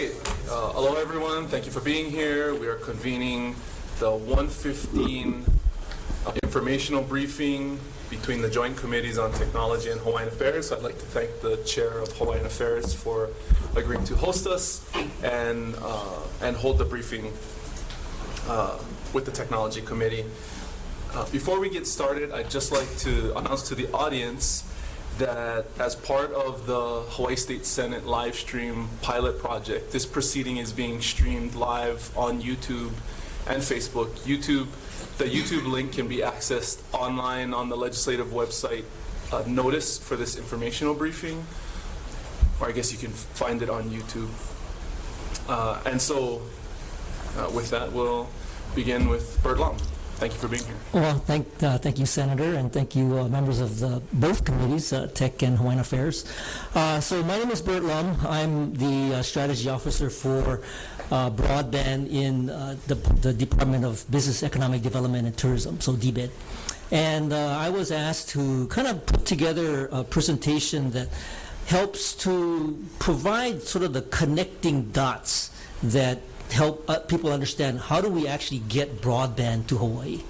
Great. Hello, everyone. Thank you for being here. We are convening the 1:15 informational briefing between the Joint Committees on Technology and Hawaiian Affairs. I'd like to thank the Chair of Hawaiian Affairs for agreeing to host us and hold the briefing with the Technology Committee. Before we get started, I'd just like to announce to the audience that as part of the Hawaii State Senate live stream pilot project, this proceeding is being streamed live on YouTube and Facebook. The YouTube link can be accessed online on the legislative website notice for this informational briefing, or I guess you can find it on YouTube. With that, we'll begin with Burt. Thank you for being here. Well, thank you, Senator, and thank you, members of both committees, Tech and Hawaiian Affairs. So my name is Burt. I'm the Strategy Officer for broadband in the Department of Business, Economic Development, and Tourism, so DBED. And I was asked to kind of put together a presentation that helps to provide sort of the connecting dots that help people understand how do we actually get broadband to Hawaii.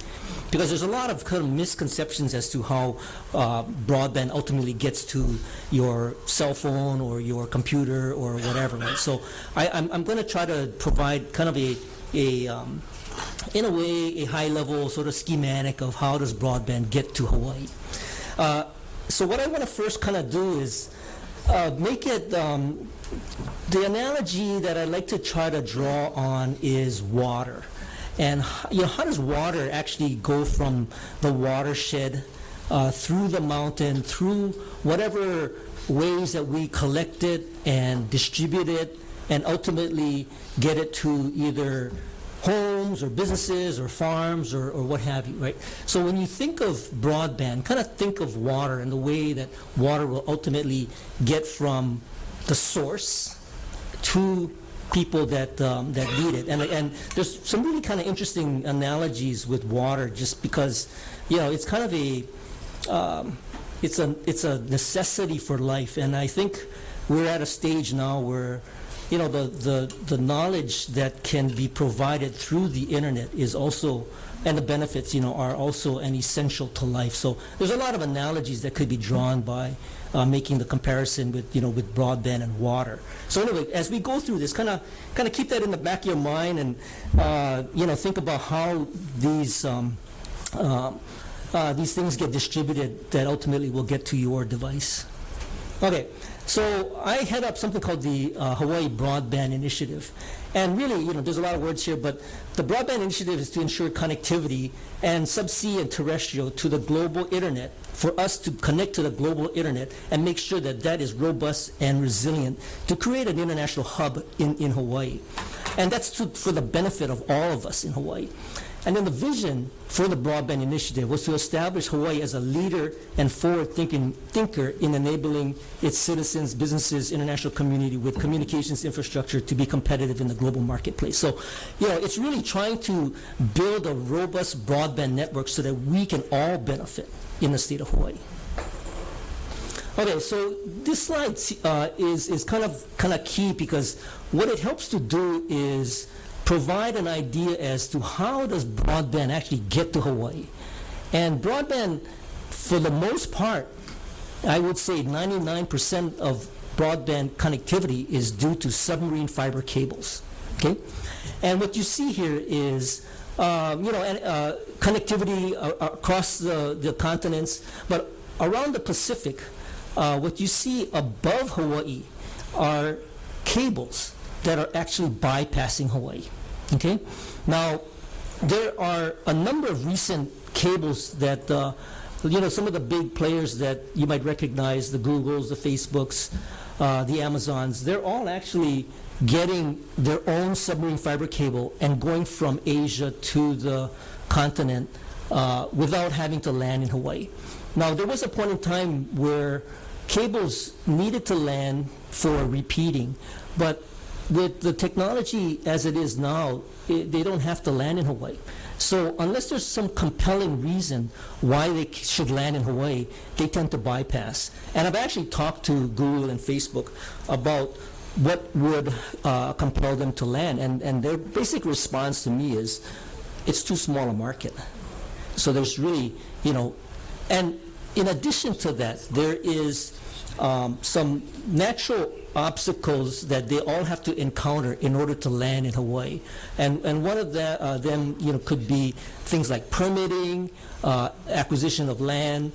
Because there's a lot of kind of misconceptions as to how broadband ultimately gets to your cell phone or your computer or whatever, right? So I'm going to try to provide kind of in a way, a high-level sort of schematic of how does broadband get to Hawaii. So what I want to first kind of do is make it, the analogy that I like to try to draw on is water. And how does water actually go from the watershed through the mountain, through whatever ways that we collect it and distribute it, and ultimately get it to either homes or businesses or farms or what have you, right? So when you think of broadband, kind of think of water and the way that water will ultimately get from the source to people that need it. And there's some really kind of interesting analogies with water, just because, it's kind of it's a necessity for life. And I think we're at a stage now where the knowledge that can be provided through the internet is also, and the benefits, are also an essential to life. So there's a lot of analogies that could be drawn by making the comparison with broadband and water. So anyway, as we go through this, kind of keep that in the back of your mind, and think about how these things get distributed that ultimately will get to your device. Okay. So I head up something called the Hawaii Broadband Initiative. And really, there's a lot of words here, but the Broadband Initiative is to ensure connectivity and subsea and terrestrial to the global internet, for us to connect to the global internet and make sure that that is robust and resilient to create an international hub in Hawaii. And that's for the benefit of all of us in Hawaii. And then the vision for the Broadband Initiative was to establish Hawaii as a leader and forward-thinker in enabling its citizens, businesses, international community with communications infrastructure to be competitive in the global marketplace. So, it's really trying to build a robust broadband network so that we can all benefit in the state of Hawaii. Okay, so this slide is kind of key, because what it helps to do is provide an idea as to how does broadband actually get to Hawaii. And broadband, for the most part, I would say 99% of broadband connectivity is due to submarine fiber cables. Okay, and what you see here is connectivity across the continents, but around the Pacific, what you see above Hawaii are cables that are actually bypassing Hawaii. Okay? Now, there are a number of recent cables that, some of the big players that you might recognize, the Googles, the Facebooks, the Amazons, they're all actually getting their own submarine fiber cable and going from Asia to the continent without having to land in Hawaii. Now, there was a point in time where cables needed to land for repeating, but with the technology as it is now, they don't have to land in Hawaii. So unless there's some compelling reason why they should land in Hawaii, they tend to bypass. And I've actually talked to Google and Facebook about what would compel them to land. And their basic response to me is, it's too small a market. So there's really, and in addition to that, there is some natural obstacles that they all have to encounter in order to land in Hawaii. And one of them, could be things like permitting, acquisition of land,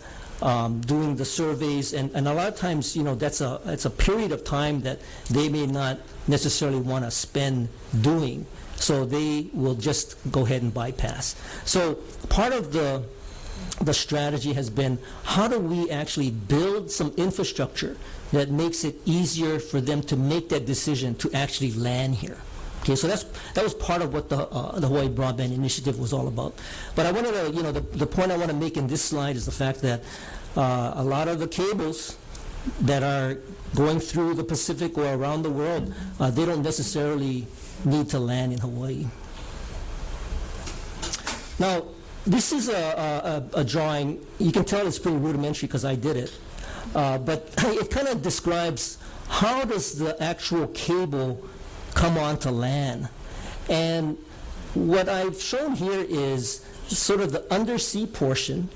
doing the surveys, and a lot of times, it's a period of time that they may not necessarily want to spend doing, so they will just go ahead and bypass. So part of the strategy has been, how do we actually build some infrastructure that makes it easier for them to make that decision to actually land here? Okay, so that was part of what the Hawaii Broadband Initiative was all about. But I wanted to, the point I want to make in this slide is the fact that a lot of the cables that are going through the Pacific or around the world, they don't necessarily need to land in Hawaii. Now, this is a drawing. You can tell it's pretty rudimentary because I did it. But it kind of describes how does the actual cable come onto land. And what I've shown here is sort of the undersea portion.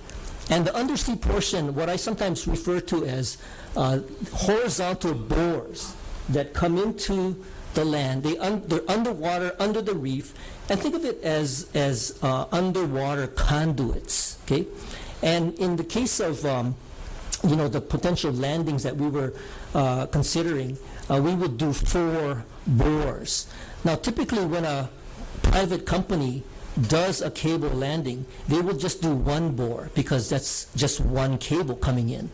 And the undersea portion, what I sometimes refer to as horizontal bores that come into the land. They're underwater, under the reef, and think of it as underwater conduits, okay? And in the case of, the potential landings that we were considering, we would do 4 bores. Now, typically when a private company does a cable landing, they will just do 1 bore because that's just 1 cable coming in.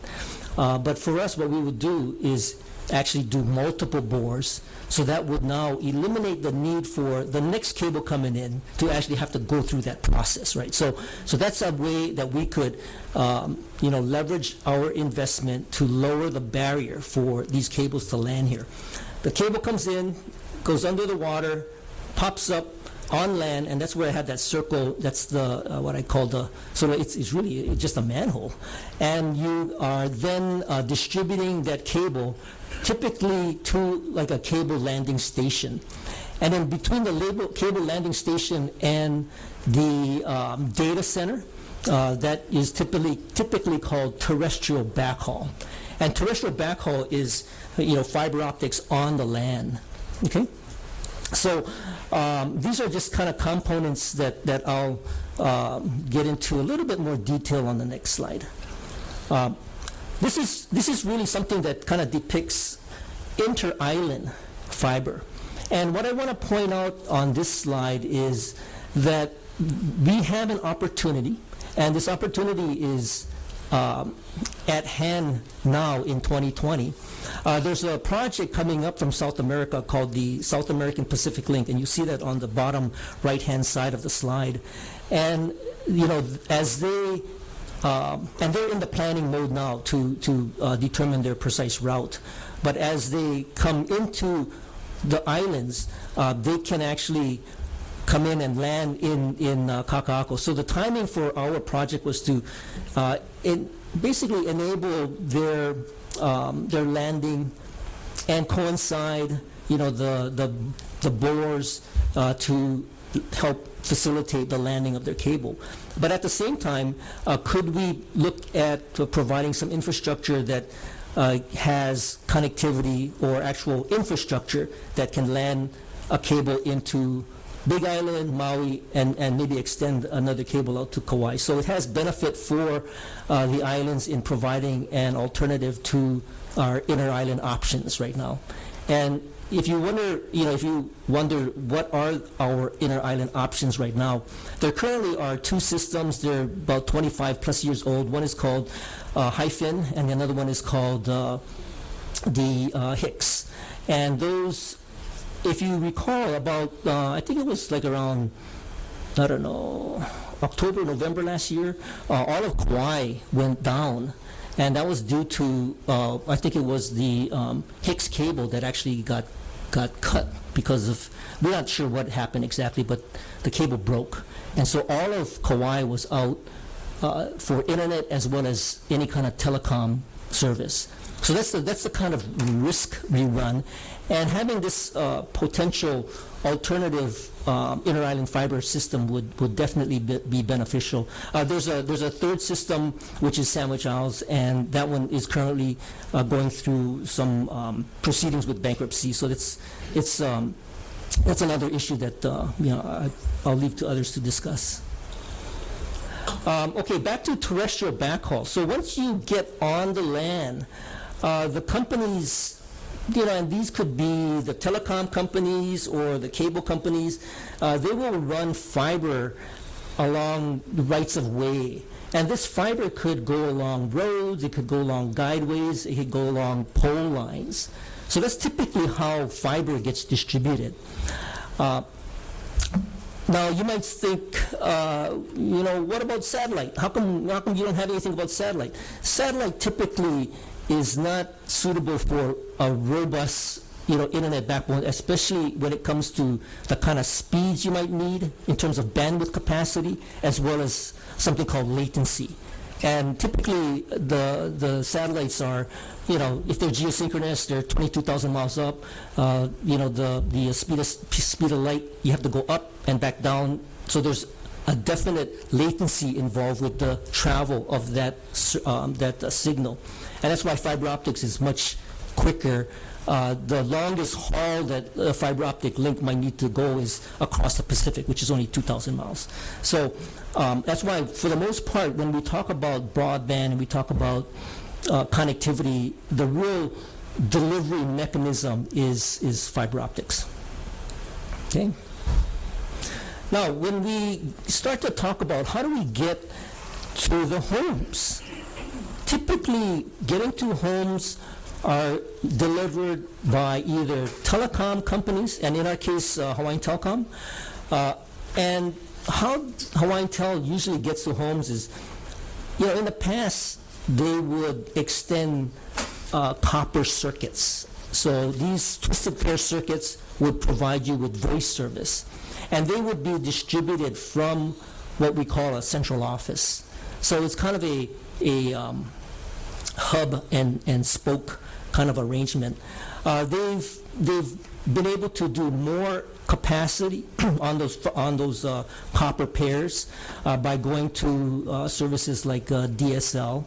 But for us, what we would do is actually do multiple bores, so that would now eliminate the need for the next cable coming in to actually have to go through that process, right? So that's a way that we could, leverage our investment to lower the barrier for these cables to land here. The cable comes in, goes under the water, pops up on land, and that's where I had that circle. That's the what I call the, so it's really just a manhole. And you are then distributing that cable typically to like a cable landing station. And then between the cable landing station and the data center, that is typically called terrestrial backhaul. And terrestrial backhaul is, fiber optics on the land, okay? So these are just kind of components that I'll get into a little bit more detail on the next slide. This is really something that kind of depicts inter-island fiber. And what I want to point out on this slide is that we have an opportunity, and this opportunity is at hand now in 2020. There's a project coming up from South America called the South American Pacific Link, and you see that on the bottom right-hand side of the slide. And, as they, and they're in the planning mode now to determine their precise route. But as they come into the islands, they can actually come in and land in Kaka'ako. So the timing for our project was to basically enable their landing and coincide, the bores to help facilitate the landing of their cable. But at the same time, could we look at providing some infrastructure that has connectivity or actual infrastructure that can land a cable into Big Island, Maui, and maybe extend another cable out to Kauai. So it has benefit for the islands in providing an alternative to our inter-island options right now. And if you wonder what are our inter-island options right now, there currently are 2 systems. They're about 25 plus years old. One is called Hyphen, and another one is called the Hicks. And those, if you recall, about I think it was like around, October, November last year, all of Kauai went down. And that was due to, I think it was the Hicks cable that actually got cut because of, we're not sure what happened exactly, but the cable broke. And so all of Kauai was out for internet as well as any kind of telecom service. So that's the kind of risk we run, and having this potential alternative inter-island fiber system would definitely be beneficial. There's a third system, which is Sandwich Isles, and that one is currently going through some proceedings with bankruptcy. So that's another issue that I'll leave to others to discuss. Okay, back to terrestrial backhaul. So once you get on the land, the companies, and these could be the telecom companies or the cable companies, they will run fiber along the rights of way. And this fiber could go along roads, it could go along guideways, it could go along pole lines. So that's typically how fiber gets distributed. Now you might think, what about satellite? How come you don't have anything about satellite? Satellite typically is not suitable for a robust, internet backbone, especially when it comes to the kind of speeds you might need in terms of bandwidth capacity, as well as something called latency. And typically, the satellites are, if they're geosynchronous, they're 22,000 miles up. The speed of light, you have to go up and back down. So there's a definite latency involved with the travel of that signal. And that's why fiber optics is much quicker. The longest haul that a fiber optic link might need to go is across the Pacific, which is only 2,000 miles. So that's why, for the most part, when we talk about broadband and we talk about connectivity, the real delivery mechanism is fiber optics. Okay? Now, when we start to talk about how do we get to the homes, typically getting to homes are delivered by either telecom companies, and in our case, Hawaiian Telecom. And how Hawaiian Tel usually gets to homes is, in the past, they would extend copper circuits. So these twisted pair circuits would provide you with voice service. And they would be distributed from what we call a central office. So it's kind of a hub and spoke kind of arrangement. They've been able to do more capacity on those copper pairs by going to services like DSL.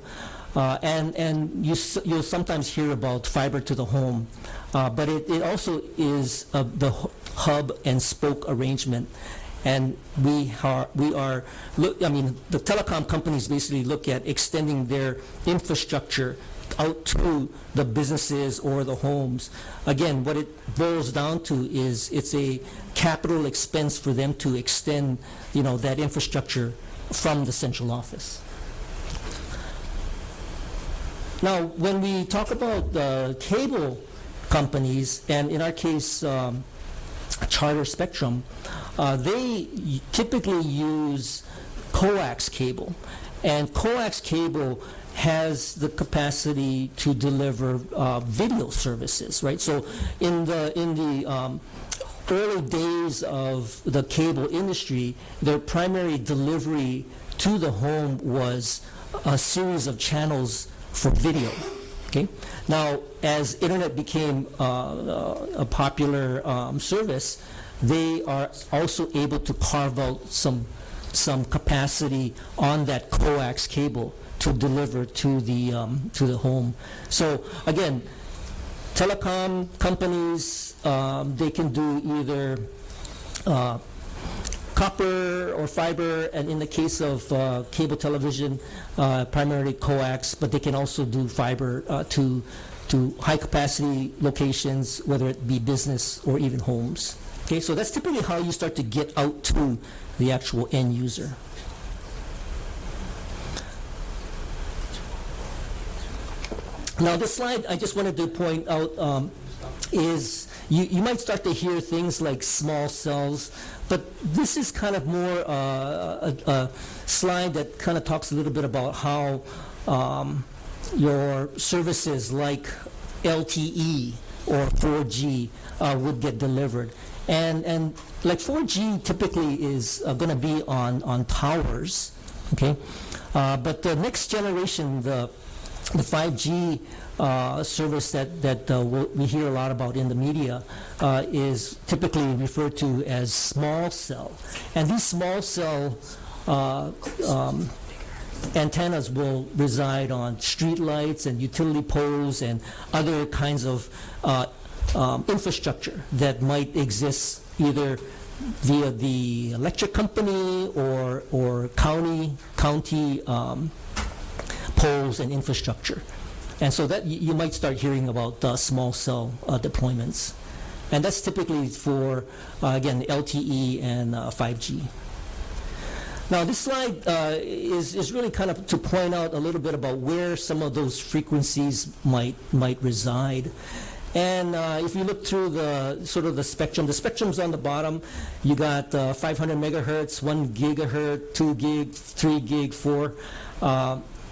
And you'll sometimes hear about fiber to the home, but it also is the hub and spoke arrangement. And the telecom companies basically look at extending their infrastructure out to the businesses or the homes. Again, what it boils down to is it's a capital expense for them to extend, that infrastructure from the central office. Now, when we talk about cable companies, and in our case, Charter Spectrum, they typically use coax cable, and coax cable has the capacity to deliver video services, right? So in the early days of the cable industry, their primary delivery to the home was a series of channels for video. Okay. Now, as internet became a popular service, they are also able to carve out some capacity on that coax cable to deliver to the home. So again, telecom companies, they can do either copper or fiber, and in the case of cable television, primarily coax, but they can also do fiber to high capacity locations, whether it be business or even homes. Okay, so that's typically how you start to get out to the actual end user. Now, this slide I just wanted to point out is you might start to hear things like small cells, but this is kind of more a slide that kind of talks a little bit about how your services like LTE or 4G would get delivered. And like 4G typically is going to be on towers, okay? But the next generation, the the 5G service that we hear a lot about in the media is typically referred to as small cell. And these small cell antennas will reside on street lights and utility poles and other kinds of infrastructure that might exist either via the electric company or county poles and infrastructure. And so that you might start hearing about small cell deployments. And that's typically for, again, LTE and 5G. Now, this slide is really kind of to point out a little bit about where some of those frequencies might reside. And if you look through the spectrum's on the bottom. You got 500 megahertz, 1 gigahertz, 2 gig, 3 gig, 4.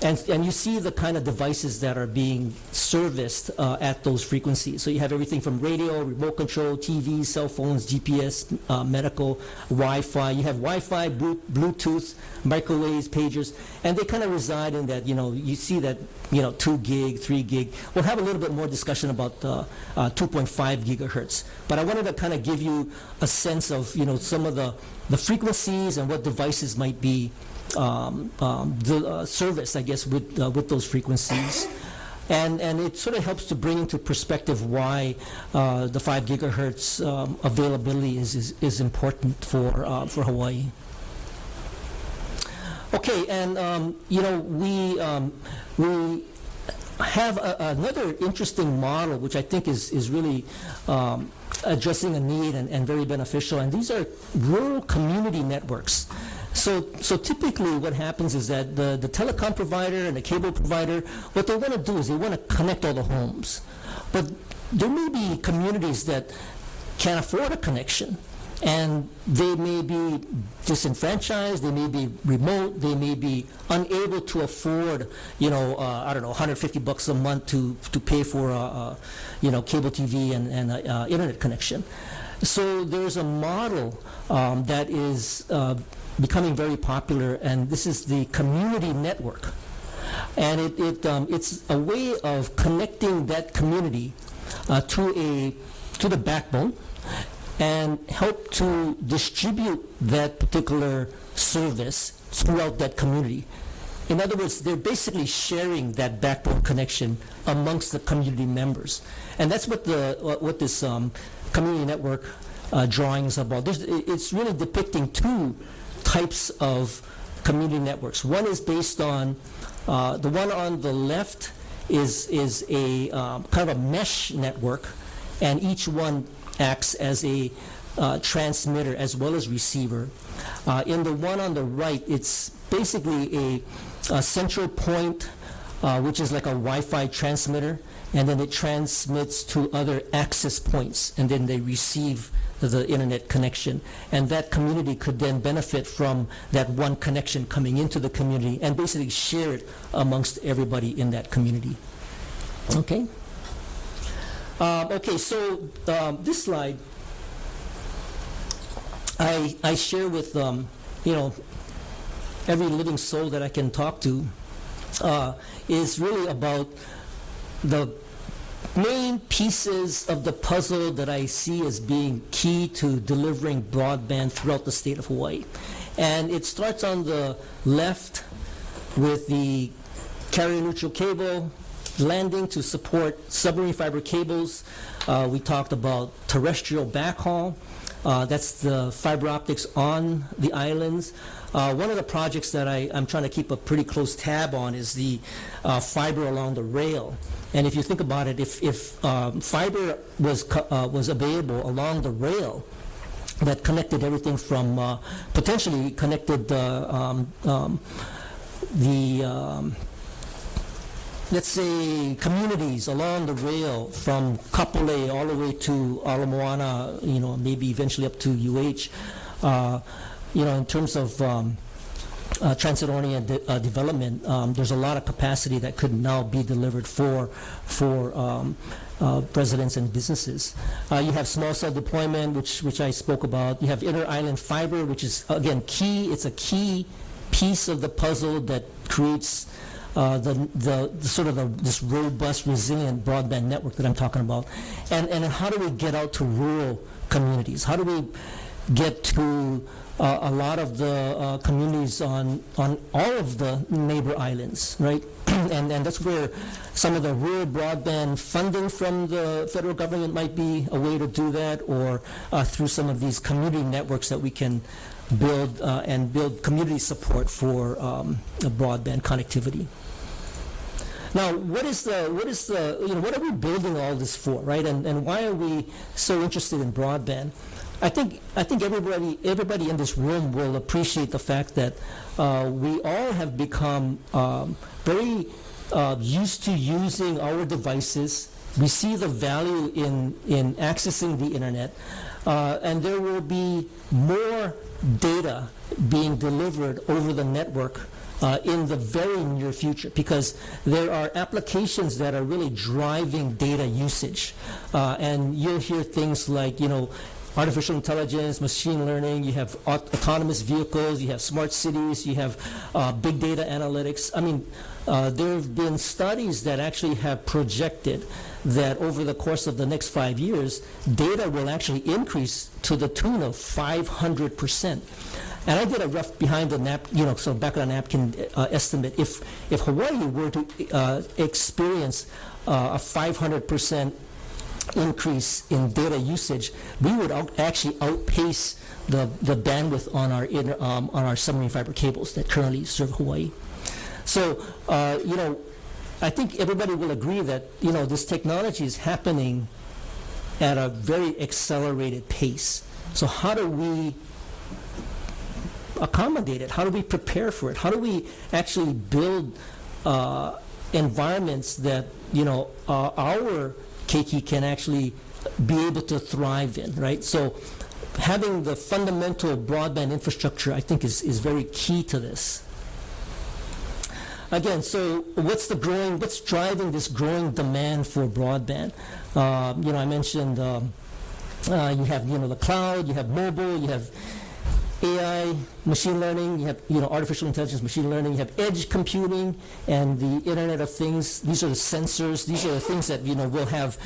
And you see the kind of devices that are being serviced at those frequencies. So you have everything from radio, remote control, TV, cell phones, GPS, medical, Wi-Fi. You have Wi-Fi, Bluetooth, microwaves, pagers, and they kind of reside in that, you see that, 2 gig, 3 gig. We'll have a little bit more discussion about 2.5 gigahertz. But I wanted to kind of give you a sense of, some of the frequencies and what devices might be the service, I guess, with those frequencies. And it sort of helps to bring into perspective why the 5 gigahertz availability is important for Hawaii. Okay, and we have another interesting model, which I think is really addressing a need and very beneficial, and these are rural community networks. So typically what happens is that the telecom provider and the cable provider, what they want to do is they want to connect all the homes. But there may be communities that can't afford a connection, and they may be disenfranchised, they may be remote, they may be unable to afford, $150 a month to pay for cable TV and internet connection. So there's a model that is becoming very popular, and this is the community network. And it's a way of connecting that community to the backbone and help to distribute that particular service throughout that community. In other words, they're basically sharing that backbone connection amongst the community members. And that's what this community network drawing is about. It's really depicting two types of community networks. One is based on, the one on the left is a kind of a mesh network, and each one acts as a transmitter as well as receiver. In the one on the right, it's basically a central point, which is like a Wi-Fi transmitter, and then it transmits to other access points, and then they receive the internet connection. And that community could then benefit from that one connection coming into the community and basically share it amongst everybody in that community. Okay? So this slide, I share with, every living soul that I can talk to, is really about the main pieces of the puzzle that I see as being key to delivering broadband throughout the state of Hawaii. And it starts on the left with the carrier-neutral cable, landing to support submarine fiber cables. We talked about terrestrial backhaul. That's the fiber optics on the islands. One of the projects that I'm trying to keep a pretty close tab on is the fiber along the rail. And if you think about it, if fiber was available along the rail that connected everything from potentially connected let's say communities along the rail from Kapolei all the way to Ala Moana, maybe eventually up to UH, in terms of transit-oriented development, there's a lot of capacity that could now be delivered for residents and businesses. You have small cell deployment, which I spoke about. You have inter-island fiber, which is, again, key. It's a key piece of the puzzle that creates this robust, resilient broadband network that I'm talking about, and how do we get out to rural communities? How do we get to a lot of the communities on all of the neighbor islands, right? and that's where some of the rural broadband funding from the federal government might be a way to do that, or through some of these community networks that we can build and build community support for broadband connectivity. Now, what are we building all this for, right? And why are we so interested in broadband? I think everybody in this room will appreciate the fact that we all have become very used to using our devices. We see the value in accessing the internet, and there will be more data being delivered over the network in the very near future, because there are applications that are really driving data usage, and you'll hear things like, artificial intelligence, machine learning, you have autonomous vehicles, you have smart cities, you have big data analytics. I mean, there have been studies that actually have projected that over the course of the next 5 years, data will actually increase to the tune of 500%. And I did a rough behind the napkin, so back of the napkin estimate. If Hawaii were to experience a 500% increase in data usage, we would actually outpace the bandwidth on our submarine fiber cables that currently serve Hawaii. So, I think everybody will agree that this technology is happening at a very accelerated pace. So, how do we accommodate it? How do we prepare for it? How do we actually build environments that our keiki can actually be able to thrive in, right? So having the fundamental broadband infrastructure, I think, is very key to this. Again, so what's driving this growing demand for broadband? I mentioned you have the cloud, you have mobile, you have AI, machine learning, you have artificial intelligence, machine learning, you have edge computing, and the Internet of Things. These are the sensors. These are the things that will have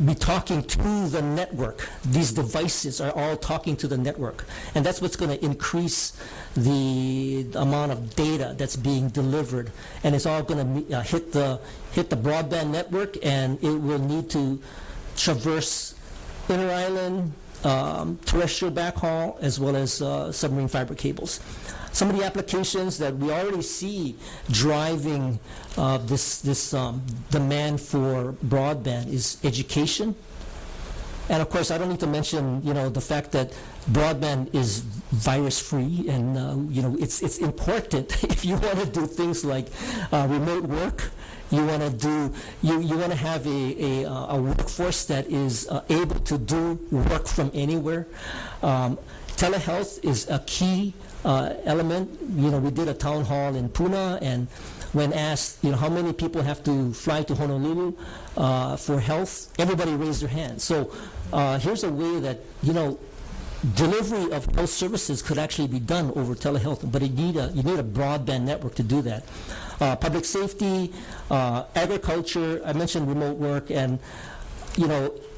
be talking to the network. These devices are all talking to the network, and that's what's going to increase the amount of data that's being delivered, and it's all going to hit the broadband network, and it will need to traverse inter-island, terrestrial backhaul, as well as submarine fiber cables. Some of the applications that we already see driving this demand for broadband is education. And of course, I don't need to mention the fact that broadband is virus-free, and it's important if you want to do things like remote work. You want to have a workforce that is able to do work from anywhere. Telehealth is a key element. We did a town hall in Puna, and when asked, how many people have to fly to Honolulu for health, everybody raised their hand. So here's a way that delivery of health services could actually be done over telehealth, but you need a broadband network to do that. Public safety, agriculture, I mentioned remote work, and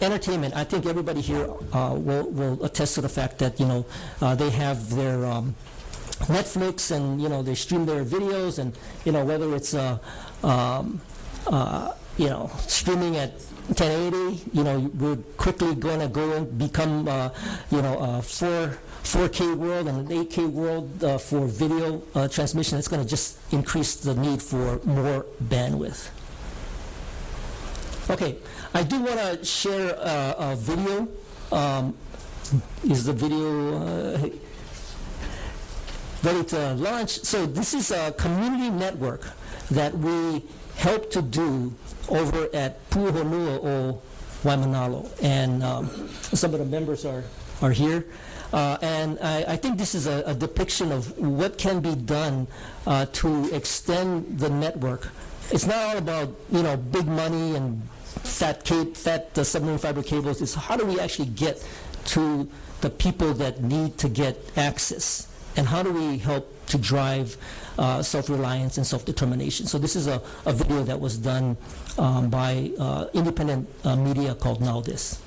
entertainment. I think everybody here will attest to the fact that they have their Netflix, and they stream their videos, and whether it's streaming at 1080, we're quickly going to go and become a 4K world and an 8K world for video transmission. It's going to just increase the need for more bandwidth. Okay, I do want to share a video. Is the video ready to launch? So this is a community network that we help to do over at Pu'uhonua o Waimanalo, and some of the members are here. And I think this is a depiction of what can be done to extend the network. It's not all about big money and fat submarine fiber cables. It's how do we actually get to the people that need to get access and how do we help to drive self-reliance and self-determination. So this is a video that was done by independent media called Now This.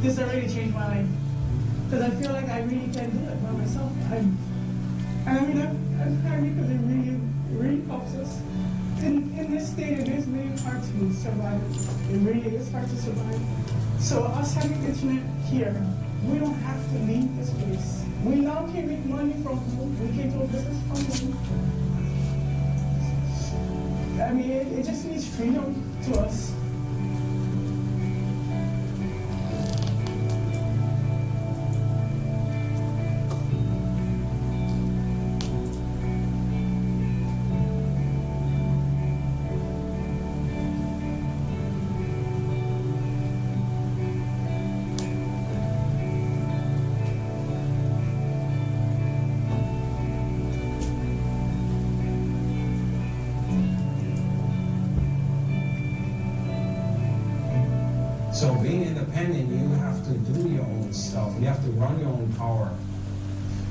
This already changed my life, because I feel like I really can do it by myself. I'm happy because it really helps us. In this state, it is really hard to survive. It really is hard to survive. So us having internet here, we don't have to leave this place. We now can make money from home. We can do a business from home. I mean, it just means freedom to us. So being independent, you have to do your own stuff. You have to run your own power.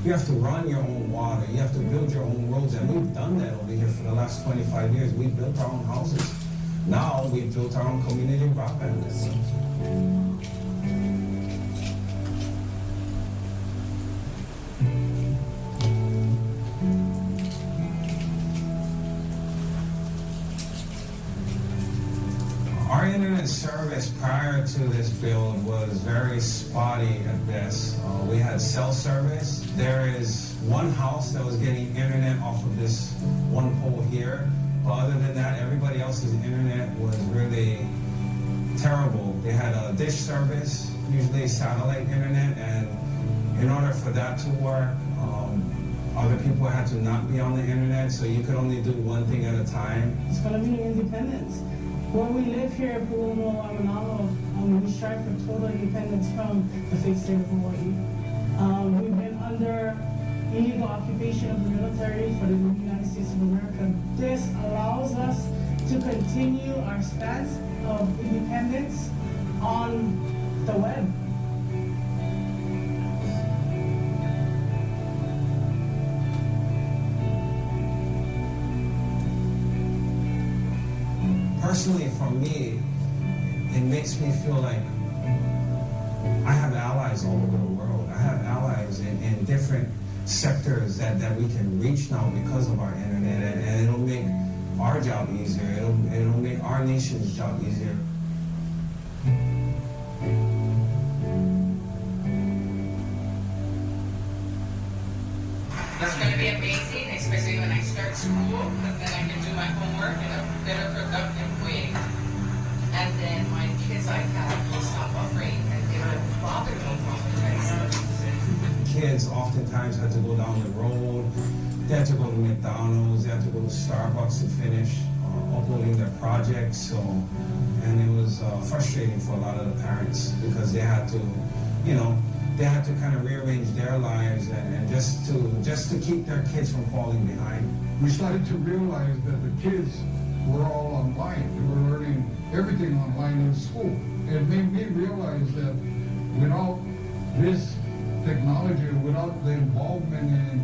You have to run your own water. You have to build your own roads. And we've done that over here for the last 25 years. We've built our own houses. Now we've built our own community broadband systems. Our internet service prior to this build was very spotty at best. We had cell service. There is one house that was getting internet off of this one pole here. But other than that, everybody else's internet was really terrible. They had a dish service, usually satellite internet, and in order for that to work, other people had to not be on the internet, so you could only do one thing at a time. It's going to be independence. When we live here at Pu'uno, we strive for total independence from the fake state of Hawaii. We've been under illegal occupation of the military for the United States of America. This allows us to continue our stance of independence on the web. Personally, for me, it makes me feel like I have allies all over the world. I have allies in different sectors that we can reach now because of our internet, and it'll make our job easier. It'll make our nation's job easier. It's going to be amazing, especially when I start school, because then I can do my homework in a better productive way. And then my kids' iPad will stop buffering and they won't bother me all the time. Kids oftentimes had to go down the road. They had to go to McDonald's. They had to go to Starbucks to finish uploading their projects. So, and it was frustrating for a lot of the parents because they had to, they had to kind of rearrange their lives and just to keep their kids from falling behind. We started to realize that the kids were all online. They were learning everything online in school. It made me realize that without this technology, without the involvement in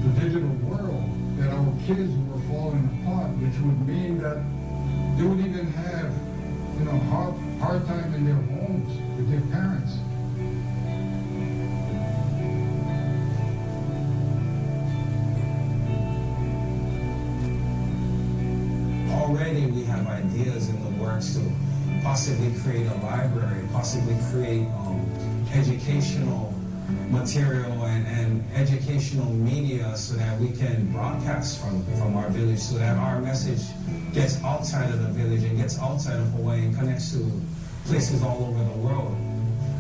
the digital world, that our kids were falling apart, which would mean that they would even have, hard time in their homes with their parents. Already we have ideas in the works to possibly create a library, possibly create educational material and educational media so that we can broadcast from our village, so that our message gets outside of the village and gets outside of Hawaii and connects to places all over the world.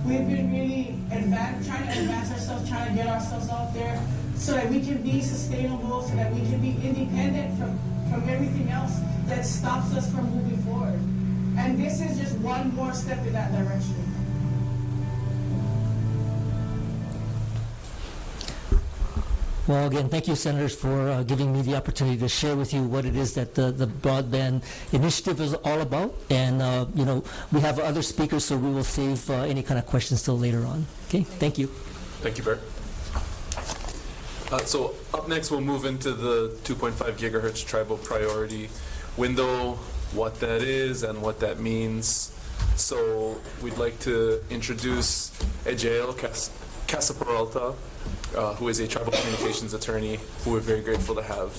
We've been really trying to advance ourselves, trying to get ourselves out there so that we can be sustainable, so that we can be independent from everything else that stops us from moving forward. And this is just one more step in that direction. Well, again, thank you, Senators, for giving me the opportunity to share with you what it is that the broadband initiative is all about. And, we have other speakers, so we will save any kind of questions till later on. Okay, thank you. Thank you, Burt. So up next, we'll move into the 2.5 gigahertz tribal priority window, what that is and what that means. So we'd like to introduce Ejael Casaperalta, who is a tribal communications attorney, who we're very grateful to have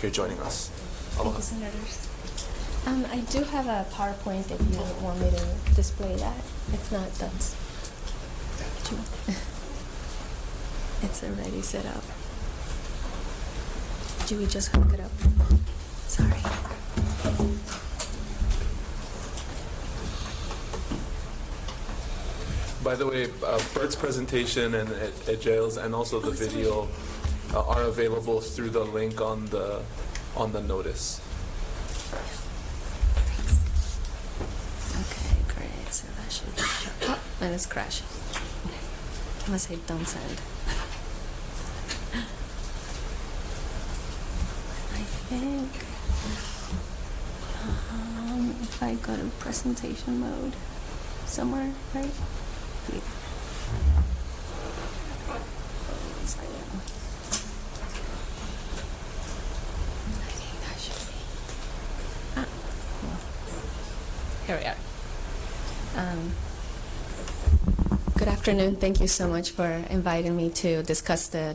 here joining us. Aloha. Thank you, Senators. I do have a PowerPoint if you want me to display that. If not, that's... It's already set up. Do we just hook it up? Sorry. By the way, Burt's presentation and Ejael's and also the video are available through the link on the notice. Okay, great. So that should be... Oh, and it's crashing. I'm going to say don't send. I think if I go to presentation mode somewhere, right? Yeah. I think that should be. Well, here we are. Good afternoon. Thank you so much for inviting me to discuss the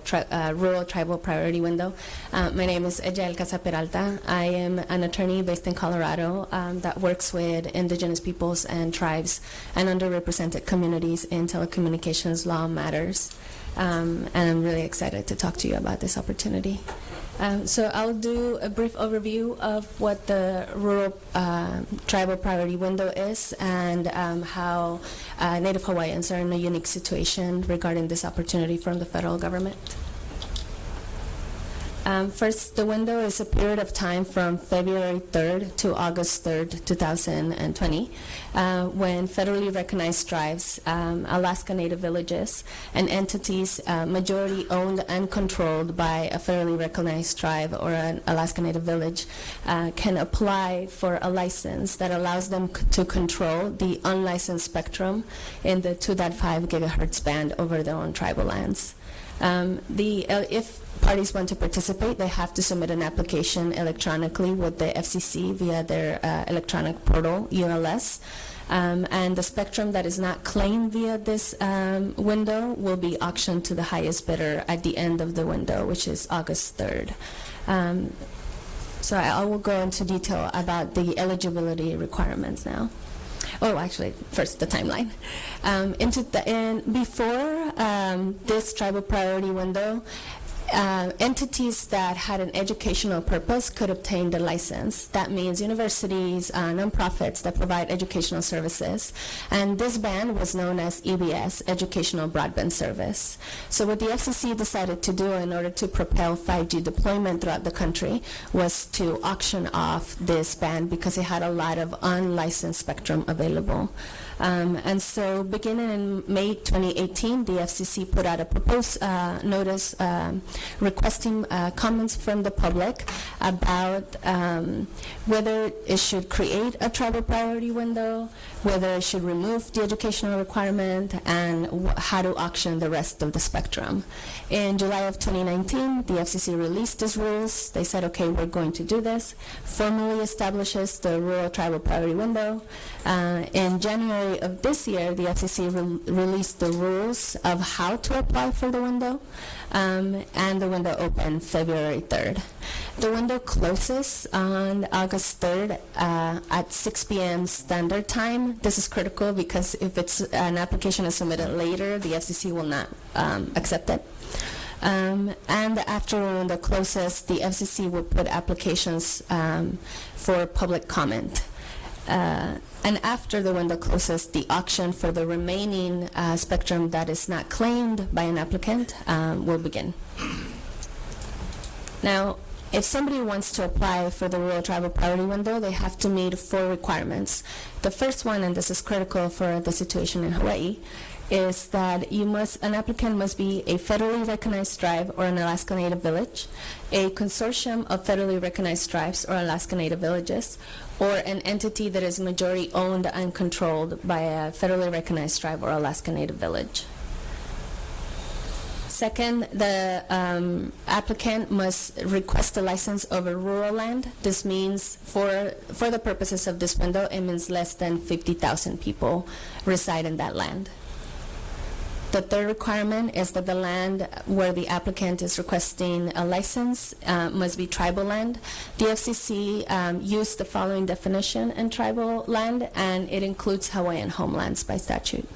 Rural Tribal Priority Window. My name is Ejael Casaperalta. I am an attorney based in Colorado that works with indigenous peoples and tribes and underrepresented communities in telecommunications law matters. And I'm really excited to talk to you about this opportunity. So I'll do a brief overview of what the Rural Tribal Priority Window is and how Native Hawaiians are in a unique situation regarding this opportunity from the federal government. First, the window is a period of time from February 3rd to August 3rd, 2020, when federally recognized tribes, Alaska Native villages, and entities majority owned and controlled by a federally recognized tribe or an Alaska Native village can apply for a license that allows them to control the unlicensed spectrum in the 2.5 gigahertz band over their own tribal lands. If parties want to participate, they have to submit an application electronically with the FCC via their electronic portal, ULS. And the spectrum that is not claimed via this window will be auctioned to the highest bidder at the end of the window, which is August 3rd. So I will go into detail about the eligibility requirements now. Oh, actually, first the timeline. Before this tribal priority window, entities that had an educational purpose could obtain the license. That means universities, nonprofits that provide educational services. And this band was known as EBS, Educational Broadband Service. So what the FCC decided to do in order to propel 5G deployment throughout the country was to auction off this band because it had a lot of unlicensed spectrum available. And so beginning in May 2018, the FCC put out a proposed notice requesting comments from the public about whether it should create a tribal priority window, whether it should remove the educational requirement, and how to auction the rest of the spectrum. In July of 2019, the FCC released these rules. They said, okay, we're going to do this, formally establishes the Rural Tribal Priority Window. In January of this year, the FCC released the rules of how to apply for the window, and the window opened February 3rd. The window closes on August 3rd at 6 p.m. Standard Time. This is critical because if an application is submitted later, the FCC will not accept it. And after the window closes, the FCC will put applications for public comment. And after the window closes, the auction for the remaining spectrum that is not claimed by an applicant will begin. Now, if somebody wants to apply for the Rural Tribal Priority Window, they have to meet 4 requirements. The first one, and this is critical for the situation in Hawaii, is that an applicant must be a federally recognized tribe or an Alaska Native village, a consortium of federally recognized tribes or Alaska Native villages, or an entity that is majority owned and controlled by a federally recognized tribe or Alaska Native village. Second, the applicant must request a license over rural land. This means, for the purposes of this window, it means less than 50,000 people reside in that land. The third requirement is that the land where the applicant is requesting a license must be tribal land. The FCC used the following definition in tribal land, and it includes Hawaiian homelands by statute.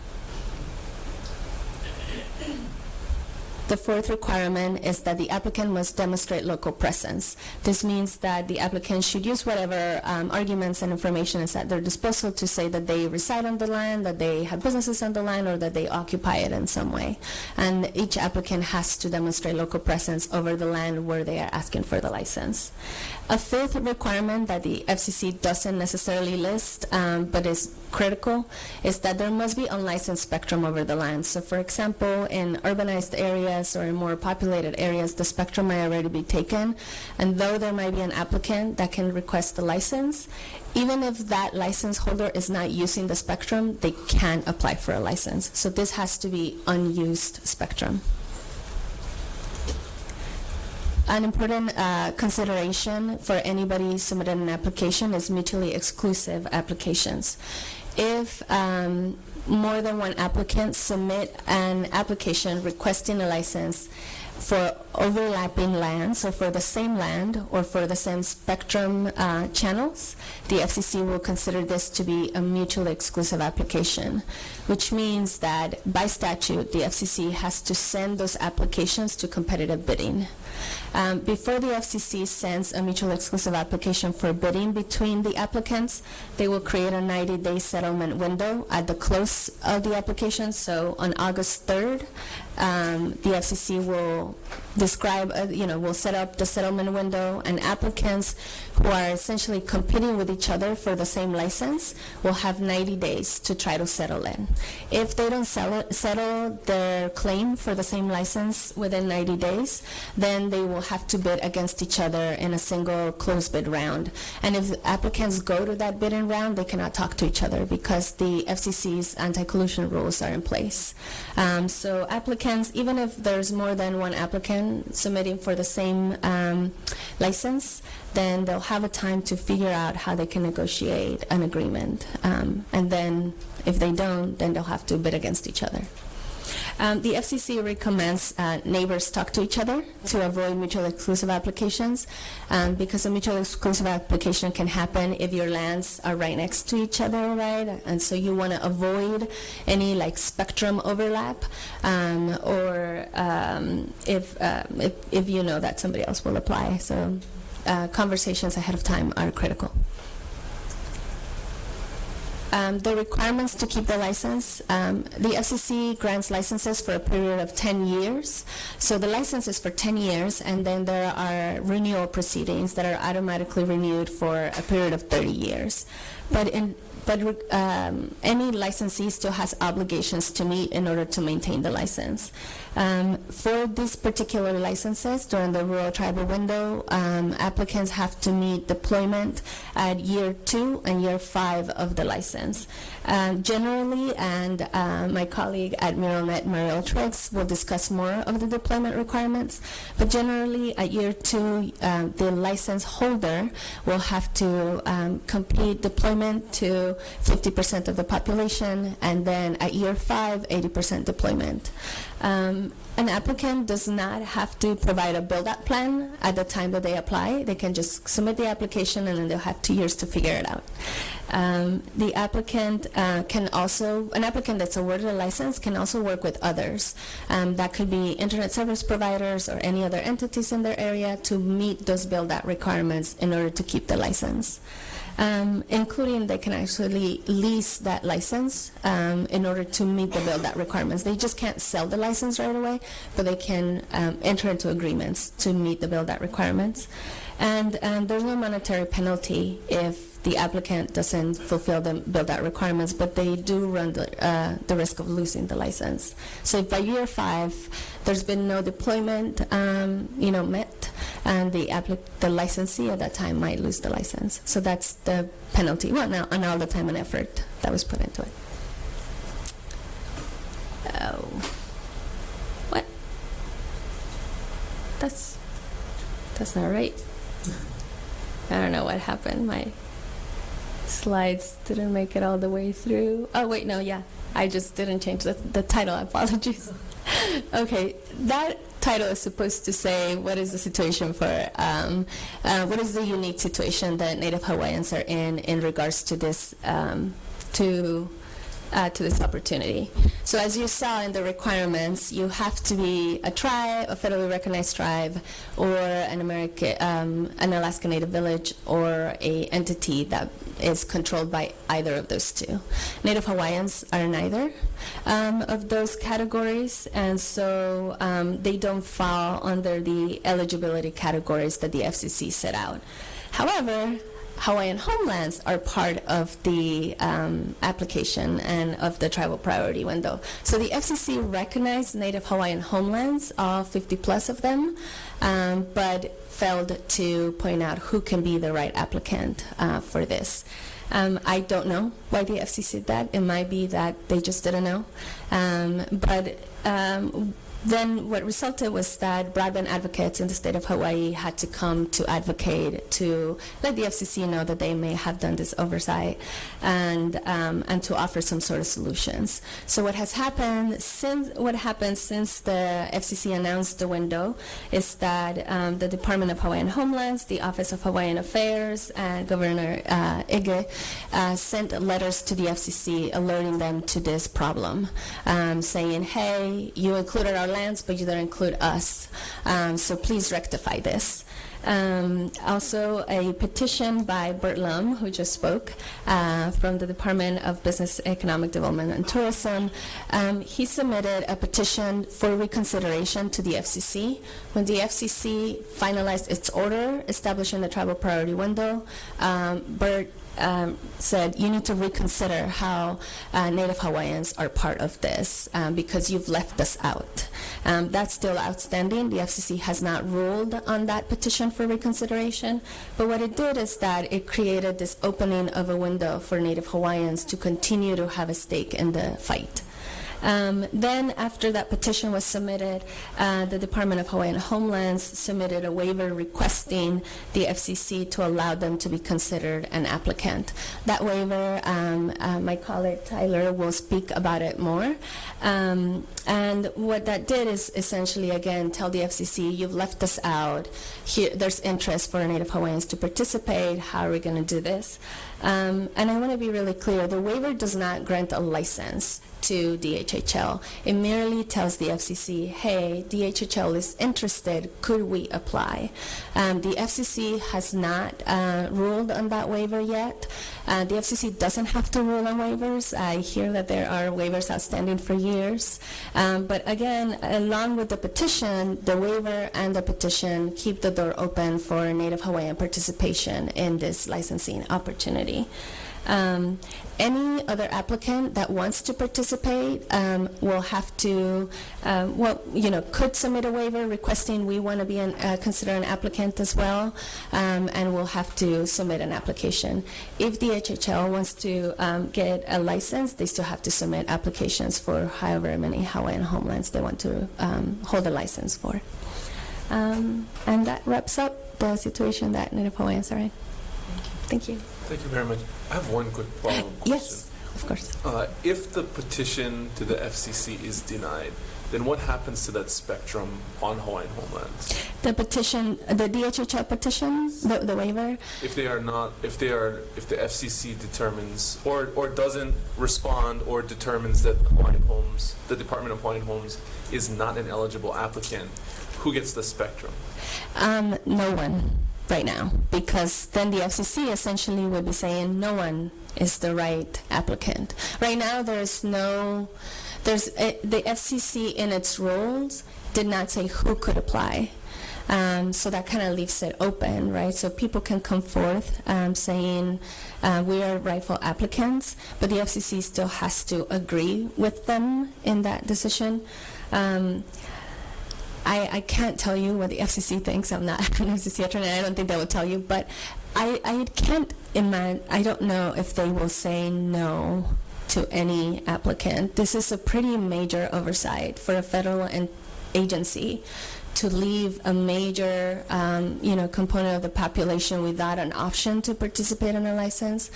The fourth requirement is that the applicant must demonstrate local presence. This means that the applicant should use whatever arguments and information is at their disposal to say that they reside on the land, that they have businesses on the land, or that they occupy it in some way. And each applicant has to demonstrate local presence over the land where they are asking for the license. A fifth requirement that the FCC doesn't necessarily list, but is critical, is that there must be unlicensed spectrum over the land. So for example, in urbanized areas or in more populated areas, the spectrum might already be taken, and though there might be an applicant that can request a license, even if that license holder is not using the spectrum, they can apply for a license. So this has to be unused spectrum. An important consideration for anybody submitting an application is mutually exclusive applications. If more than one applicant submit an application requesting a license for overlapping lands, or for the same land, or for the same spectrum channels, the FCC will consider this to be a mutually exclusive application, which means that by statute, the FCC has to send those applications to competitive bidding. Before the FCC sends a mutually exclusive application for bidding between the applicants, they will create a 90-day settlement window at the close of the application. So on August 3rd, the FCC will describe, will set up the settlement window, and applicants who are essentially competing with each other for the same license will have 90 days to try to settle it. If they don't settle their claim for the same license within 90 days, then they will have to bid against each other in a single closed bid round. And if applicants go to that bidding round, they cannot talk to each other because the FCC's anti-collusion rules are in place. So applicants, even if there's more than one applicant submitting for the same license, then they'll have a time to figure out how they can negotiate an agreement. And then if they don't, then they'll have to bid against each other. The FCC recommends neighbors talk to each other to avoid mutually exclusive applications, because a mutually exclusive application can happen if your lands are right next to each other, right? And so you want to avoid any like spectrum overlap, or if you know that somebody else will apply. So conversations ahead of time are critical. The requirements to keep the license, the FCC grants licenses for a period of 10 years. So the license is for 10 years, and then there are renewal proceedings that are automatically renewed for a period of 30 years. But any licensee still has obligations to meet in order to maintain the license. For these particular licenses, during the rural tribal window, applicants have to meet deployment at year 2 and year 5 of the license. Generally, and my colleague Admiral Mariel Triggs will discuss more of the deployment requirements, but generally at year 2, the license holder will have to complete deployment to 50% of the population, and then at year 5, 80% deployment. An applicant does not have to provide a build-up plan at the time that they apply. They can just submit the application, and then they'll have 2 years to figure it out. The applicant an applicant that's awarded a license can also work with others. That could be internet service providers or any other entities in their area to meet those build-out requirements in order to keep the license. Including they can actually lease that license in order to meet the build-out requirements. They just can't sell the license right away, but they can enter into agreements to meet the build-out requirements. And there's no monetary penalty if the applicant doesn't fulfill the build-out requirements, but they do run the risk of losing the license. So if by year 5 there's been no deployment, met, and the licensee at that time might lose the license. So that's the penalty. Well, now and all the time and effort that was put into it. Oh, what? That's not right. I don't know what happened. My slides didn't make it all the way through. Oh, wait, no, yeah. I just didn't change the title. Apologies. Okay, that title is supposed to say what is the situation for, what is the unique situation that Native Hawaiians are in regards to this, to this opportunity. So as you saw in the requirements, you have to be a tribe, a federally recognized tribe, or an Alaska Native village, or a entity that is controlled by either of those two. Native Hawaiians are neither of those categories, and so they don't fall under the eligibility categories that the FCC set out. However, Hawaiian homelands are part of the application and of the tribal priority window. So the FCC recognized Native Hawaiian homelands, all 50 plus of them, but failed to point out who can be the right applicant for this. I don't know why the FCC did that. It might be that they just didn't know. Then what resulted was that broadband advocates in the state of Hawaii had to come to advocate to let the FCC know that they may have done this oversight and to offer some sort of solutions. So what happened since the FCC announced the window is that the Department of Hawaiian Homelands, the Office of Hawaiian Affairs, and Governor Ige sent letters to the FCC alerting them to this problem, saying, hey, you included our lands, but you don't include us. So please rectify this. Also, a petition by Burt, who just spoke, from the Department of Business, Economic Development, and Tourism. He submitted a petition for reconsideration to the FCC. When the FCC finalized its order establishing the tribal priority window, Burt said, you need to reconsider how Native Hawaiians are part of this because you've left us out. That's still outstanding. The FCC has not ruled on that petition for reconsideration, but what it did is that it created this opening of a window for Native Hawaiians to continue to have a stake in the fight. Then after that petition was submitted, the Department of Hawaiian Homelands submitted a waiver requesting the FCC to allow them to be considered an applicant. That waiver, my colleague Tyler will speak about it more. And what that did is essentially, again, tell the FCC, you've left us out. Here, there's interest for Native Hawaiians to participate. How are we going to do this? And I want to be really clear. The waiver does not grant a license to DHHL. It merely tells the FCC, hey, DHHL is interested. Could we apply? The FCC has not ruled on that waiver yet. The FCC doesn't have to rule on waivers. I hear that there are waivers outstanding for years. But again, along with the petition, the waiver and the petition keep the door open for Native Hawaiian participation in this licensing opportunity. Any other applicant that wants to participate will have to, could submit a waiver requesting we want to be consider an applicant as well, and will have to submit an application. If the HHL wants to get a license, they still have to submit applications for however many Hawaiian homelands they want to hold a license for. And that wraps up the situation that Native Hawaiians are in. Thank you. Thank you very much. I have one quick follow-up question. Yes, of course. If the petition to the FCC is denied, then what happens to that spectrum on Hawaiian homelands? The petition, the DHHL petition, the waiver? If the FCC determines or doesn't respond or determines that the Department of Hawaiian Homes is not an eligible applicant, who gets the spectrum? No one. Right now, because then the FCC essentially would be saying no one is the right applicant. Right now, the FCC in its rules did not say who could apply. So that kind of leaves it open, right? So people can come forth saying we are rightful applicants, but the FCC still has to agree with them in that decision. I can't tell you what the FCC thinks. I'm not an FCC attorney. I don't think they will tell you, but I can't imagine. I don't know if they will say no to any applicant. This is a pretty major oversight for a federal agency to leave a major, component of the population without an option to participate in a license.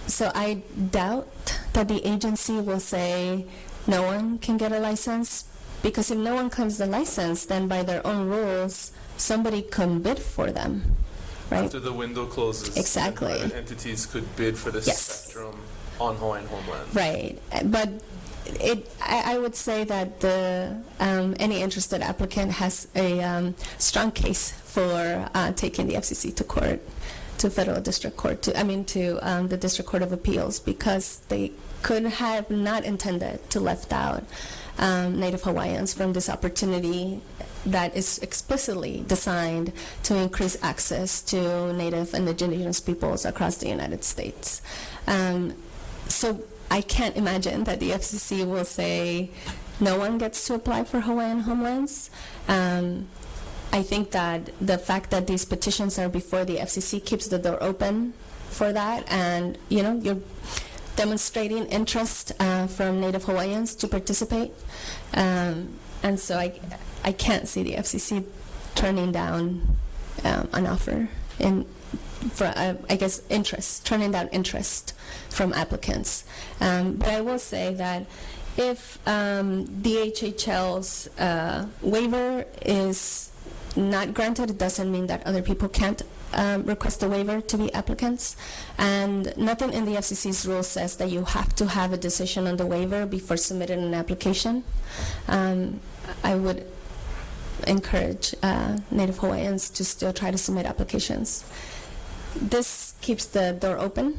So I doubt that the agency will say no one can get a license, because if no one claims the license, then by their own rules, somebody can bid for them, right? After the window closes, exactly, private entities could bid for the spectrum on Hawaiian homeland. Right, but I would say that any interested applicant has a strong case for taking the FCC to court, to federal district court, to the District Court of Appeals, because they could have not intended to left out Native Hawaiians from this opportunity that is explicitly designed to increase access to Native and indigenous peoples across the United States. So I can't imagine that the FCC will say no one gets to apply for Hawaiian homelands. I think that the fact that these petitions are before the FCC keeps the door open for that, and you're demonstrating interest from Native Hawaiians to participate, and so I can't see the FCC turning down an offer turning down interest from applicants. But I will say that if DHHL's waiver is not granted, it doesn't mean that other people can't request a waiver to be applicants. And nothing in the FCC's rule says that you have to have a decision on the waiver before submitting an application. I would encourage Native Hawaiians to still try to submit applications. This keeps the door open,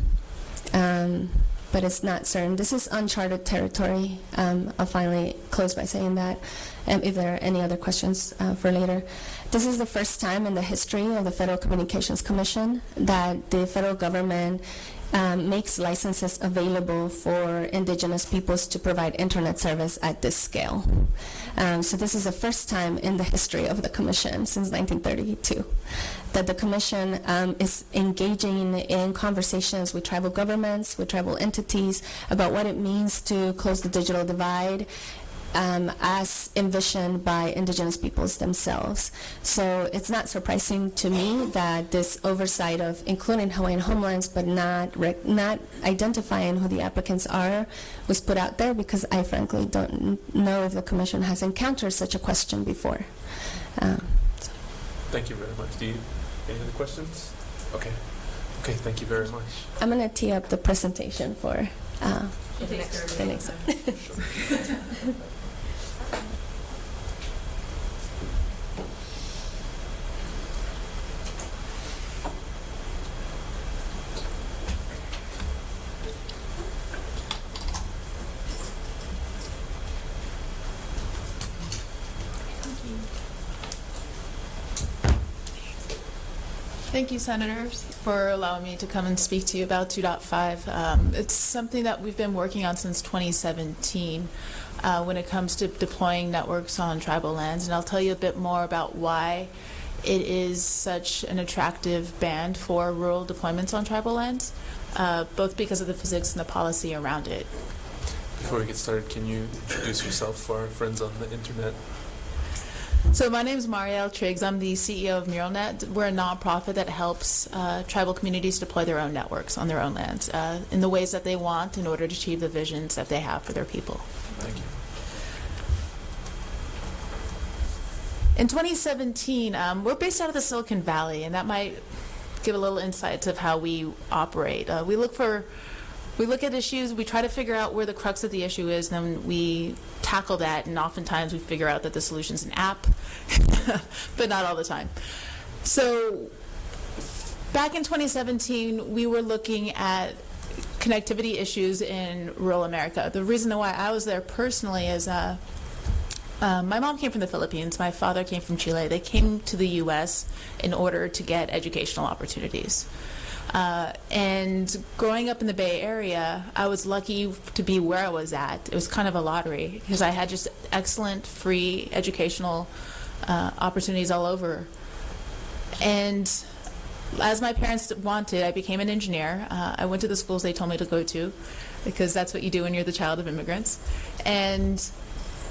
but it's not certain. This is uncharted territory. I'll finally close by saying that. If there are any other questions for later. This is the first time in the history of the Federal Communications Commission that the federal government makes licenses available for indigenous peoples to provide internet service at this scale. So this is the first time in the history of the Commission since 1932 that the Commission is engaging in conversations with tribal governments, with tribal entities about what it means to close the digital divide as envisioned by indigenous peoples themselves. So it's not surprising to me that this oversight of including Hawaiian homelands but not identifying who the applicants are was put out there, because I frankly don't know if the Commission has encountered such a question before. Thank you very much. Any other questions? Okay, thank you very much. I'm going to tee up the presentation for the next one. Thank you, Senators, for allowing me to come and speak to you about 2.5. It's something that we've been working on since 2017 when it comes to deploying networks on tribal lands, and I'll tell you a bit more about why it is such an attractive band for rural deployments on tribal lands, both because of the physics and the policy around it. Before we get started, can you introduce yourself for our friends on the internet? So my name is Marielle Triggs. I'm the CEO of MuralNet. We're a nonprofit that helps tribal communities deploy their own networks on their own lands in the ways that they want in order to achieve the visions that they have for their people. Thank you. In 2017, we're based out of the Silicon Valley, and that might give a little insights of how we operate. We look at issues, we try to figure out where the crux of the issue is, and then we tackle that, and oftentimes we figure out that the solution's an app, but not all the time. So back in 2017, we were looking at connectivity issues in rural America. The reason why I was there personally is my mom came from the Philippines. My father came from Chile. They came to the U.S. in order to get educational opportunities. And growing up in the Bay Area, I was lucky to be where I was at. It was kind of a lottery because I had just excellent free educational opportunities all over. And as my parents wanted, I became an engineer. I went to the schools they told me to go to because that's what you do when you're the child of immigrants. And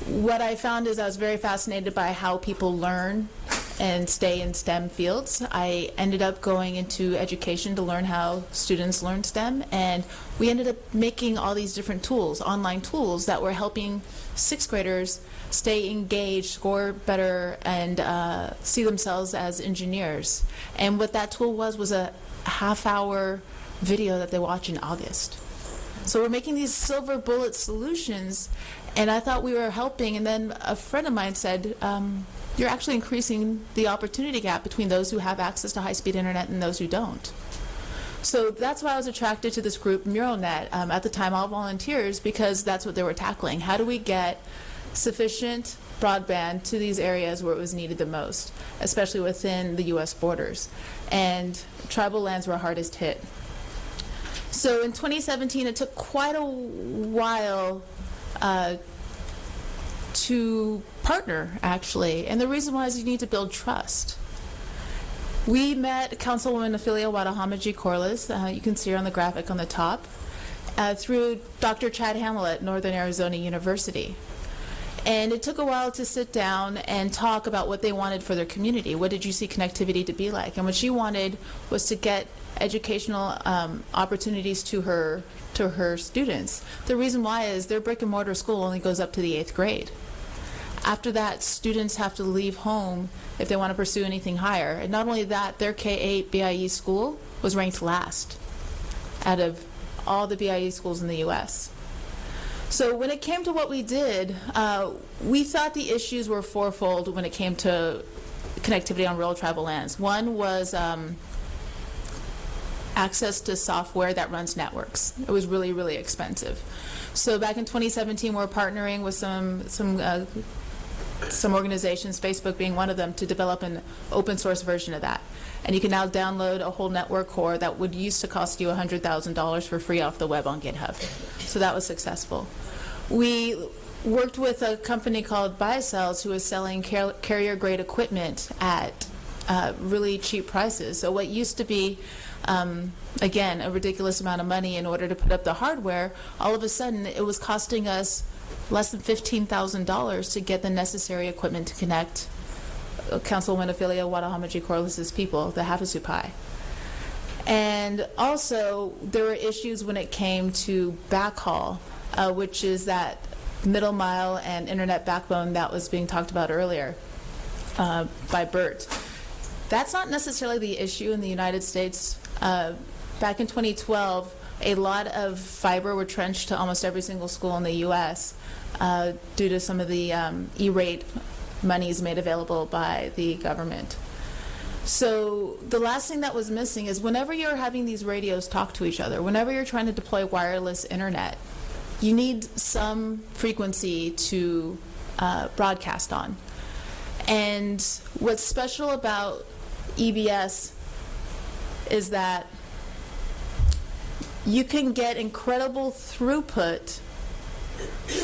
what I found is I was very fascinated by how people learn and stay in STEM fields. I ended up going into education to learn how students learn STEM, and we ended up making all these different tools, online tools, that were helping sixth graders stay engaged, score better, and see themselves as engineers. And what that tool was a half-hour video that they watch in August. So we're making these silver bullet solutions, and I thought we were helping, and then a friend of mine said, you're actually increasing the opportunity gap between those who have access to high-speed internet and those who don't. So that's why I was attracted to this group, MuralNet, at the time all volunteers, because that's what they were tackling. How do we get sufficient broadband to these areas where it was needed the most, especially within the U.S. borders? And tribal lands were hardest hit. So in 2017, it took quite a while to partner, actually. And the reason why is you need to build trust. We met Councilwoman Ophelia Wadahamaji-Corliss, you can see her on the graphic on the top, through Dr. Chad Hamill at Northern Arizona University. And it took a while to sit down and talk about what they wanted for their community. What did you see connectivity to be like? And what she wanted was to get educational opportunities to her students. The reason why is their brick and mortar school only goes up to the 8th grade. After that, students have to leave home if they want to pursue anything higher. And not only that, their K-8 BIE school was ranked last out of all the BIE schools in the U.S. So when it came to what we did, we thought the issues were fourfold when it came to connectivity on rural tribal lands. One was access to software that runs networks. It was really, really expensive. So back in 2017, we're partnering with some organizations, Facebook being one of them, to develop an open source version of that. And you can now download a whole network core that would used to cost you $100,000 for free off the web on GitHub. So that was successful. We worked with a company called BioCells who was selling carrier-grade equipment at really cheap prices. So what used to be, again, a ridiculous amount of money in order to put up the hardware, all of a sudden it was costing us less than $15,000 to get the necessary equipment to connect Councilwoman Ophelia Wadahamaji-Corliss's people, the Havasupai. And also, there were issues when it came to backhaul, which is that middle mile and internet backbone that was being talked about earlier by Burt. That's not necessarily the issue in the United States. Back in 2012, a lot of fiber were trenched to almost every single school in the U.S. Due to some of the E-rate monies made available by the government. So the last thing that was missing is whenever you're having these radios talk to each other, whenever you're trying to deploy wireless internet, you need some frequency to broadcast on. And what's special about EBS is that you can get incredible throughput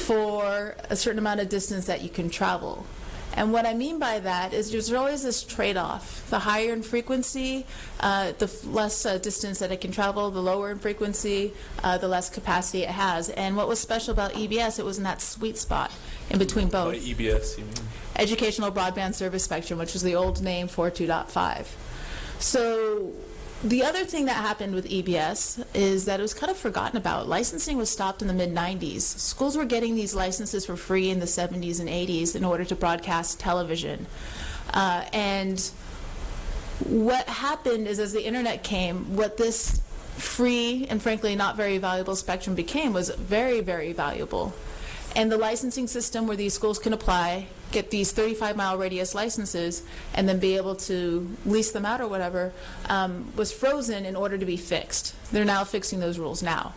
for a certain amount of distance that you can travel. And what I mean by that is there's always this trade-off. The higher in frequency, the less distance that it can travel. The lower in frequency, the less capacity it has. And what was special about EBS, it was in that sweet spot in between both. By EBS, you mean? Educational Broadband Service Spectrum, which was the old name for 2.5. So the other thing that happened with EBS is that it was kind of forgotten about. Licensing was stopped in the mid-90s. Schools were getting these licenses for free in the 70s and 80s in order to broadcast television. And what happened is as the internet came, what this free and frankly not very valuable spectrum became was very, very valuable. And the licensing system where these schools can apply, get these 35-mile radius licenses, and then be able to lease them out or whatever, was frozen in order to be fixed. They're now fixing those rules now.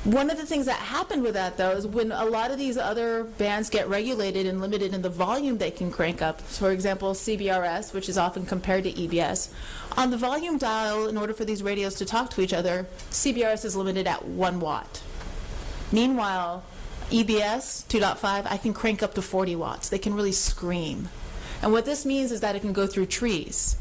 One of the things that happened with that, though, is when a lot of these other bands get regulated and limited in the volume they can crank up, for example, CBRS, which is often compared to EBS, on the volume dial, in order for these radios to talk to each other, CBRS is limited at 1 watt. Meanwhile, EBS 2.5, I can crank up to 40 watts. They can really scream. And what this means is that it can go through trees.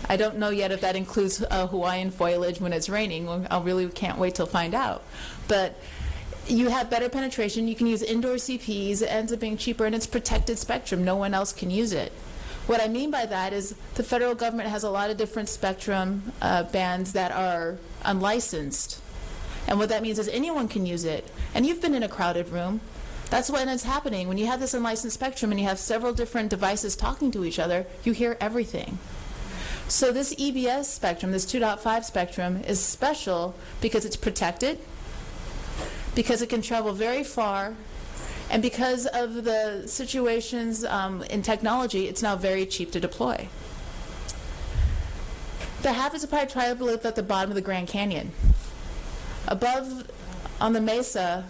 I don't know yet if that includes Hawaiian foliage when it's raining. I really can't wait till find out. But you have better penetration. You can use indoor CPs. It ends up being cheaper, and it's protected spectrum. No one else can use it. What I mean by that is the federal government has a lot of different spectrum bands that are unlicensed. And what that means is anyone can use it. And you've been in a crowded room. That's when it's happening. When you have this unlicensed spectrum and you have several different devices talking to each other, you hear everything. So this EBS spectrum, this 2.5 spectrum, is special because it's protected, because it can travel very far, and because of the situations in technology, it's now very cheap to deploy. The Hawai'i tribe lived at the bottom of the Grand Canyon. Above, on the mesa,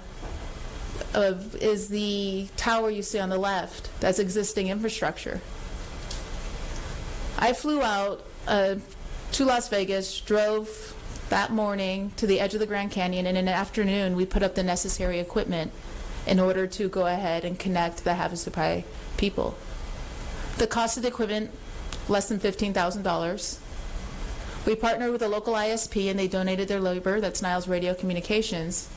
is the tower you see on the left. That's existing infrastructure. I flew out to Las Vegas, drove that morning to the edge of the Grand Canyon, and in the afternoon we put up the necessary equipment in order to go ahead and connect the Hawai'i people. The cost of the equipment, less than $15,000. We partnered with a local ISP and they donated their labor, that's Niles Radio Communications.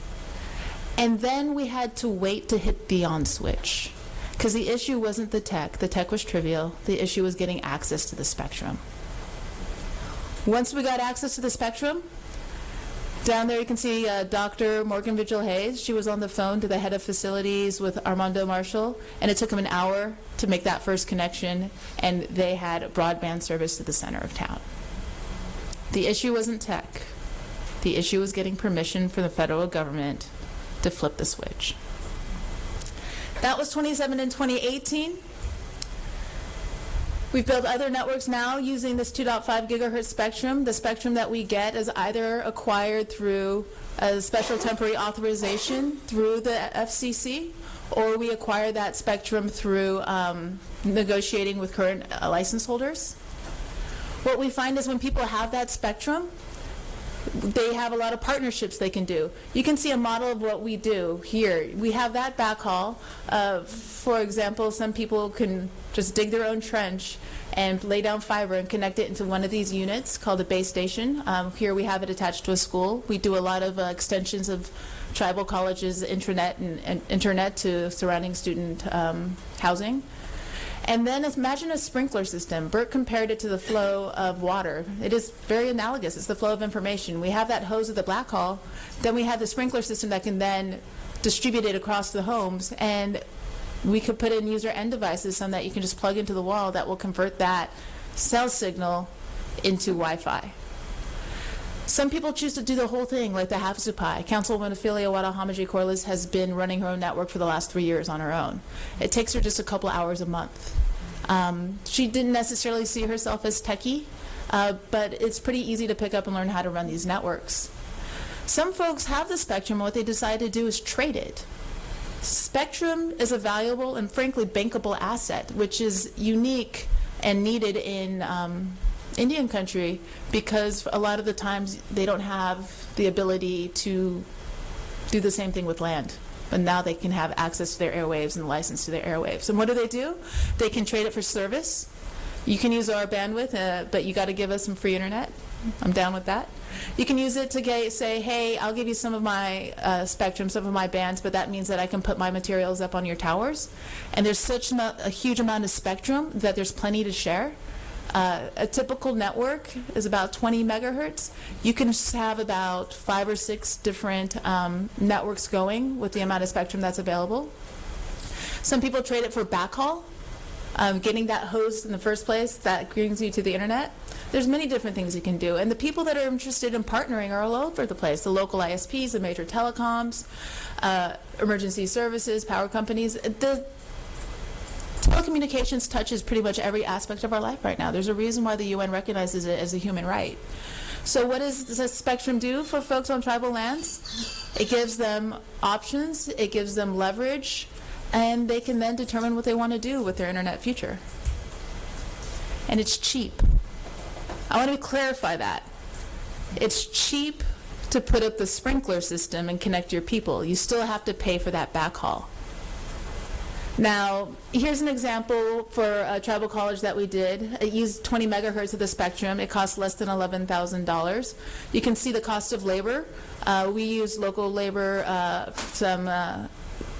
And then we had to wait to hit the on switch, because the issue wasn't the tech was trivial, the issue was getting access to the spectrum. Once we got access to the spectrum, down there you can see Dr. Morgan Vigil-Hayes. She was on the phone to the head of facilities with Armando Marshall, and it took him an hour to make that first connection, and they had broadband service to the center of town. The issue wasn't tech. The issue was getting permission from the federal government to flip the switch. That was 2017 and 2018. We've built other networks now using this 2.5 gigahertz spectrum. The spectrum that we get is either acquired through a special temporary authorization through the FCC, or we acquire that spectrum through negotiating with current license holders. What we find is when people have that spectrum, they have a lot of partnerships they can do. You can see a model of what we do here. We have that backhaul. For example, some people can just dig their own trench and lay down fiber and connect it into one of these units called a base station. Here we have it attached to a school. We do a lot of extensions of tribal colleges' intranet and internet to surrounding student housing. And then imagine a sprinkler system. Burt compared it to the flow of water. It is very analogous. It's the flow of information. We have that hose of the black hole. Then we have the sprinkler system that can then distribute it across the homes. And we could put in user end devices, some that you can just plug into the wall that will convert that cell signal into Wi-Fi. Some people choose to do the whole thing, like the Hawai'i. Councilwoman Ophelia Wada-Hamaji-Corliss has been running her own network for the last 3 years on her own. It takes her just a couple hours a month. She didn't necessarily see herself as techie, but it's pretty easy to pick up and learn how to run these networks. Some folks have the spectrum, and what they decide to do is trade it. Spectrum is a valuable and frankly bankable asset, which is unique and needed in Indian country, because a lot of the times they don't have the ability to do the same thing with land. But now they can have access to their airwaves and license to their airwaves. And what do? They can trade it for service. You can use our bandwidth, but you got to give us some free internet. I'm down with that. You can use it to say, hey, I'll give you some of my spectrum, some of my bands, but that means that I can put my materials up on your towers. And there's such a huge amount of spectrum that there's plenty to share. A typical network is about 20 megahertz. You can have about 5 or 6 different networks going with the amount of spectrum that's available. Some people trade it for backhaul, getting that host in the first place that brings you to the internet. There's many different things you can do. And the people that are interested in partnering are all over the place. The local ISPs, the major telecoms, emergency services, power companies. The telecommunications touches pretty much every aspect of our life right now. There's a reason why the UN recognizes it as a human right. So what does the spectrum do for folks on tribal lands? It gives them options, it gives them leverage, and they can then determine what they want to do with their internet future. And it's cheap. I want to clarify that. It's cheap to put up the sprinkler system and connect your people. You still have to pay for that backhaul. Now, here's an example for a tribal college that we did. It used 20 megahertz of the spectrum. It cost less than $11,000. You can see the cost of labor. We used local labor, some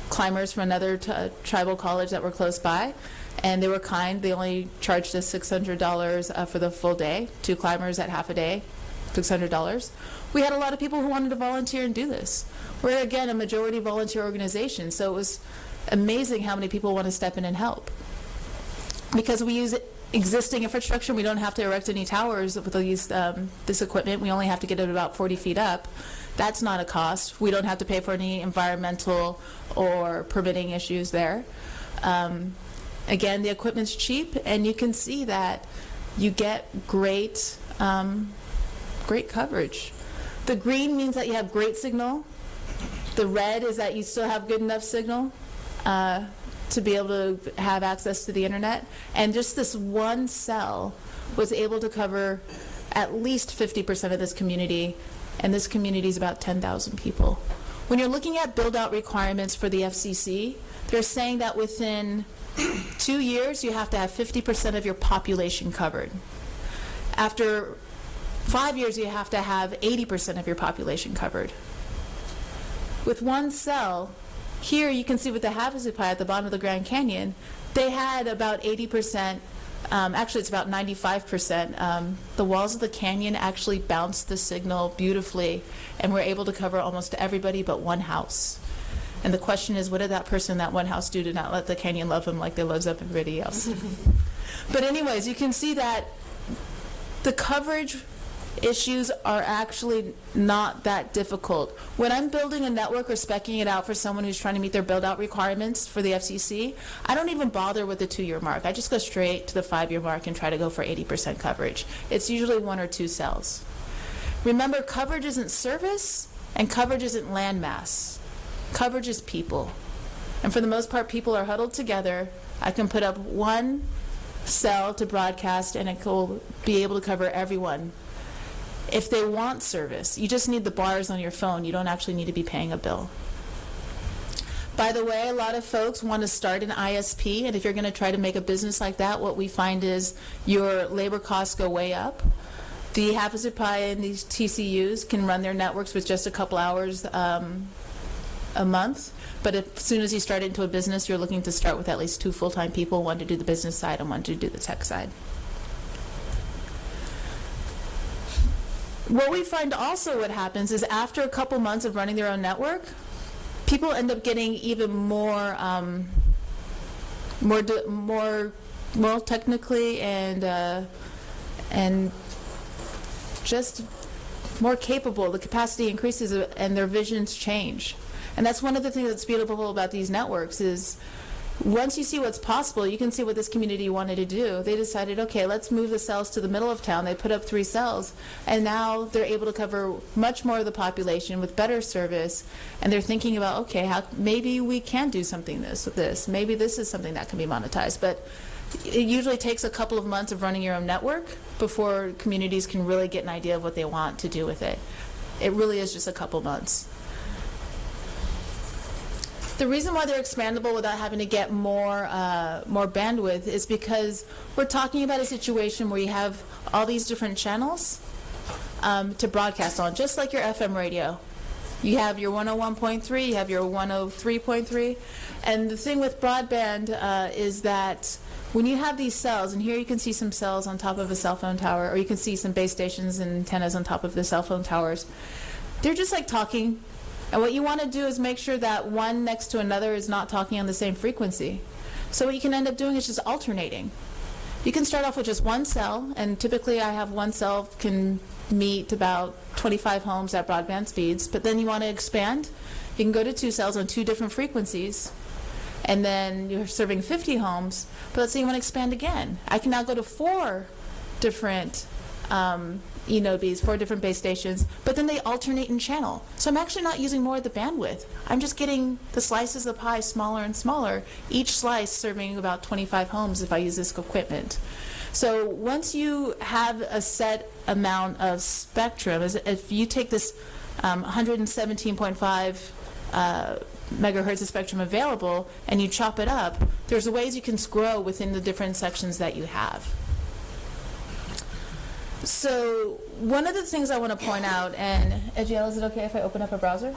climbers from another tribal college that were close by, and they were kind. They only charged us $600 for the full day. 2 climbers at half a day, $600. We had a lot of people who wanted to volunteer and do this. We're, again, a majority volunteer organization, so it was amazing how many people want to step in and help. Because we use existing infrastructure, we don't have to erect any towers with this equipment. We only have to get it about 40 feet up. That's not a cost. We don't have to pay for any environmental or permitting issues there. Again, the equipment's cheap, and you can see that you get great coverage. The green means that you have great signal. The red is that you still have good enough signal to be able to have access to the internet. And just this one cell was able to cover at least 50% of this community, and this community is about 10,000 people. When you're looking at build-out requirements for the FCC, they're saying that within 2 years you have to have 50% of your population covered. After 5 years you have to have 80% of your population covered. With one cell, here you can see with the Hawai'i at the bottom of the Grand Canyon, they had about 80%, actually it's about 95%. The walls of the canyon actually bounced the signal beautifully, and we're able to cover almost everybody but one house. And the question is, what did that person in that one house do to not let the canyon love them like they love everybody else? But anyways, you can see that the coverage issues are actually not that difficult. When I'm building a network or speccing it out for someone who's trying to meet their build-out requirements for the FCC, I don't even bother with the 2-year mark. I just go straight to the 5-year mark and try to go for 80% coverage. It's usually 1 or 2 cells. Remember, coverage isn't service, and coverage isn't landmass. Coverage is people. And for the most part, people are huddled together. I can put up 1 cell to broadcast, and it will be able to cover everyone. If they want service, you just need the bars on your phone. You don't actually need to be paying a bill. By the way, a lot of folks want to start an ISP, and if you're going to try to make a business like that, what we find is your labor costs go way up. The Hawai'i and these TCUs can run their networks with just a couple hours a month, but as soon as you start into a business, you're looking to start with at least 2 full-time people, one to do the business side and one to do the tech side. What we find also what happens is after a couple months of running their own network, people end up getting even more technically and just more capable. The capacity increases and their visions change. And that's one of the things that's beautiful about these networks is once you see what's possible, you can see what this community wanted to do. They decided, okay, let's move the cells to the middle of town. They put up 3 cells, and now they're able to cover much more of the population with better service, and they're thinking about, okay, maybe we can do something with this. Maybe this is something that can be monetized. But it usually takes a couple of months of running your own network before communities can really get an idea of what they want to do with it. It really is just a couple months. The reason why they're expandable without having to get more bandwidth is because we're talking about a situation where you have all these different channels to broadcast on, just like your FM radio. You have your 101.3, you have your 103.3, and the thing with broadband is that when you have these cells, and here you can see some cells on top of a cell phone tower, or you can see some base stations and antennas on top of the cell phone towers, they're just like talking. And what you want to do is make sure that one next to another is not talking on the same frequency. So what you can end up doing is just alternating. You can start off with just 1 cell, and typically I have 1 cell can meet about 25 homes at broadband speeds, but then you want to expand, you can go to 2 cells on 2 different frequencies, and then you're serving 50 homes, but let's say you want to expand again. I can now go to 4 different these 4 different base stations, but then they alternate in channel. So I'm actually not using more of the bandwidth. I'm just getting the slices of pie smaller and smaller, each slice serving about 25 homes if I use this equipment. So once you have a set amount of spectrum, if you take this 117.5 megahertz of spectrum available and you chop it up, there's ways you can grow within the different sections that you have. So one of the things I want to point out, and Egiel, is it okay if I open up a browser?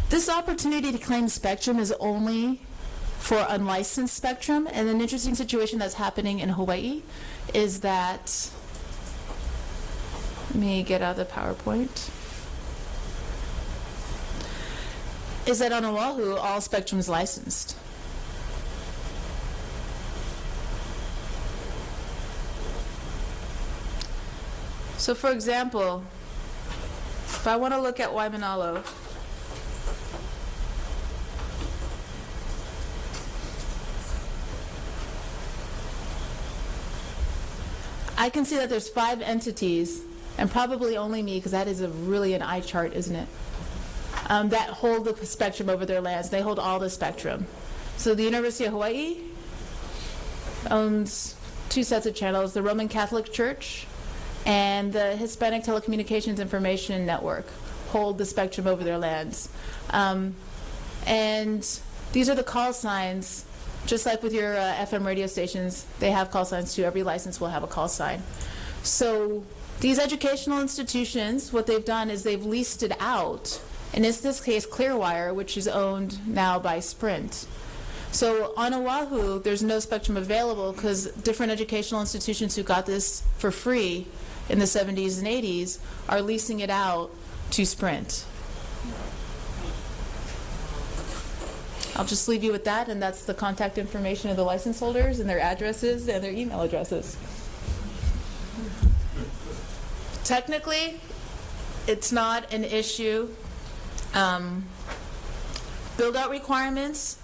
This opportunity to claim spectrum is only for unlicensed spectrum, and an interesting situation that's happening in Hawaii is that, let me get out the PowerPoint, is that on Oahu, all spectrum is licensed. So for example, if I want to look at Waimanalo, I can see that there's 5 entities, and probably only me, because that is really an eye chart, isn't it? That hold the spectrum over their lands. They hold all the spectrum. So the University of Hawaii owns 2 sets of channels, the Roman Catholic Church and the Hispanic Telecommunications Information Network hold the spectrum over their lands. And these are the call signs. Just like with your FM radio stations, they have call signs too. Every license will have a call sign. So these educational institutions, what they've done is they've leased it out. And in this case, Clearwire, which is owned now by Sprint. So on Oahu, there's no spectrum available because different educational institutions who got this for free in the 70s and 80s are leasing it out to Sprint. I'll just leave you with that, and that's the contact information of the license holders and their addresses and their email addresses. Technically, it's not an issue. Build-out requirements,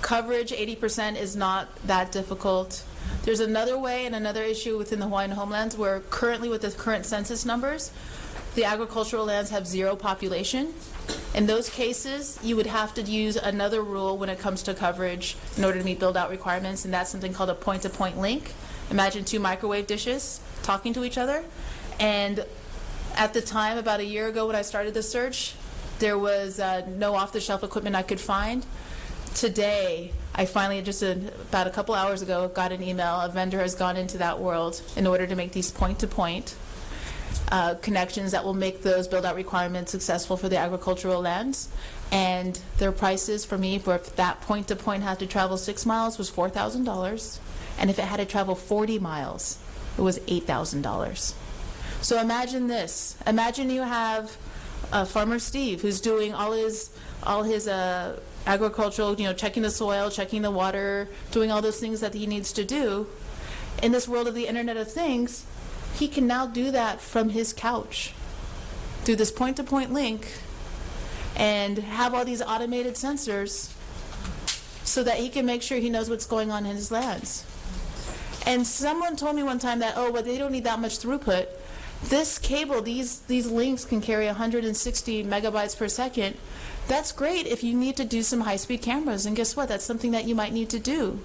coverage 80% is not that difficult. There's another way and another issue within the Hawaiian homelands where currently with the current census numbers, the agricultural lands have 0 population. In those cases, you would have to use another rule when it comes to coverage in order to meet build-out requirements, and that's something called a point-to-point link. Imagine 2 microwave dishes talking to each other. And at the time, about a year ago when I started the search, there was no off-the-shelf equipment I could find. Today, I finally, just about a couple hours ago, got an email. A vendor has gone into that world in order to make these point-to-point connections that will make those build-out requirements successful for the agricultural lands. And their prices for me, for if that point-to-point had to travel 6 miles, was $4,000. And if it had to travel 40 miles, it was $8,000. So imagine this. Imagine you have Farmer Steve, who's doing all his agricultural, checking the soil, checking the water, doing all those things that he needs to do. In this world of the Internet of Things, he can now do that from his couch through this point-to-point link and have all these automated sensors so that he can make sure he knows what's going on in his lands. And someone told me one time that, but they don't need that much throughput. This cable, these links can carry 160 megabytes per second. That's great if you need to do some high-speed cameras, and guess what? That's something that you might need to do.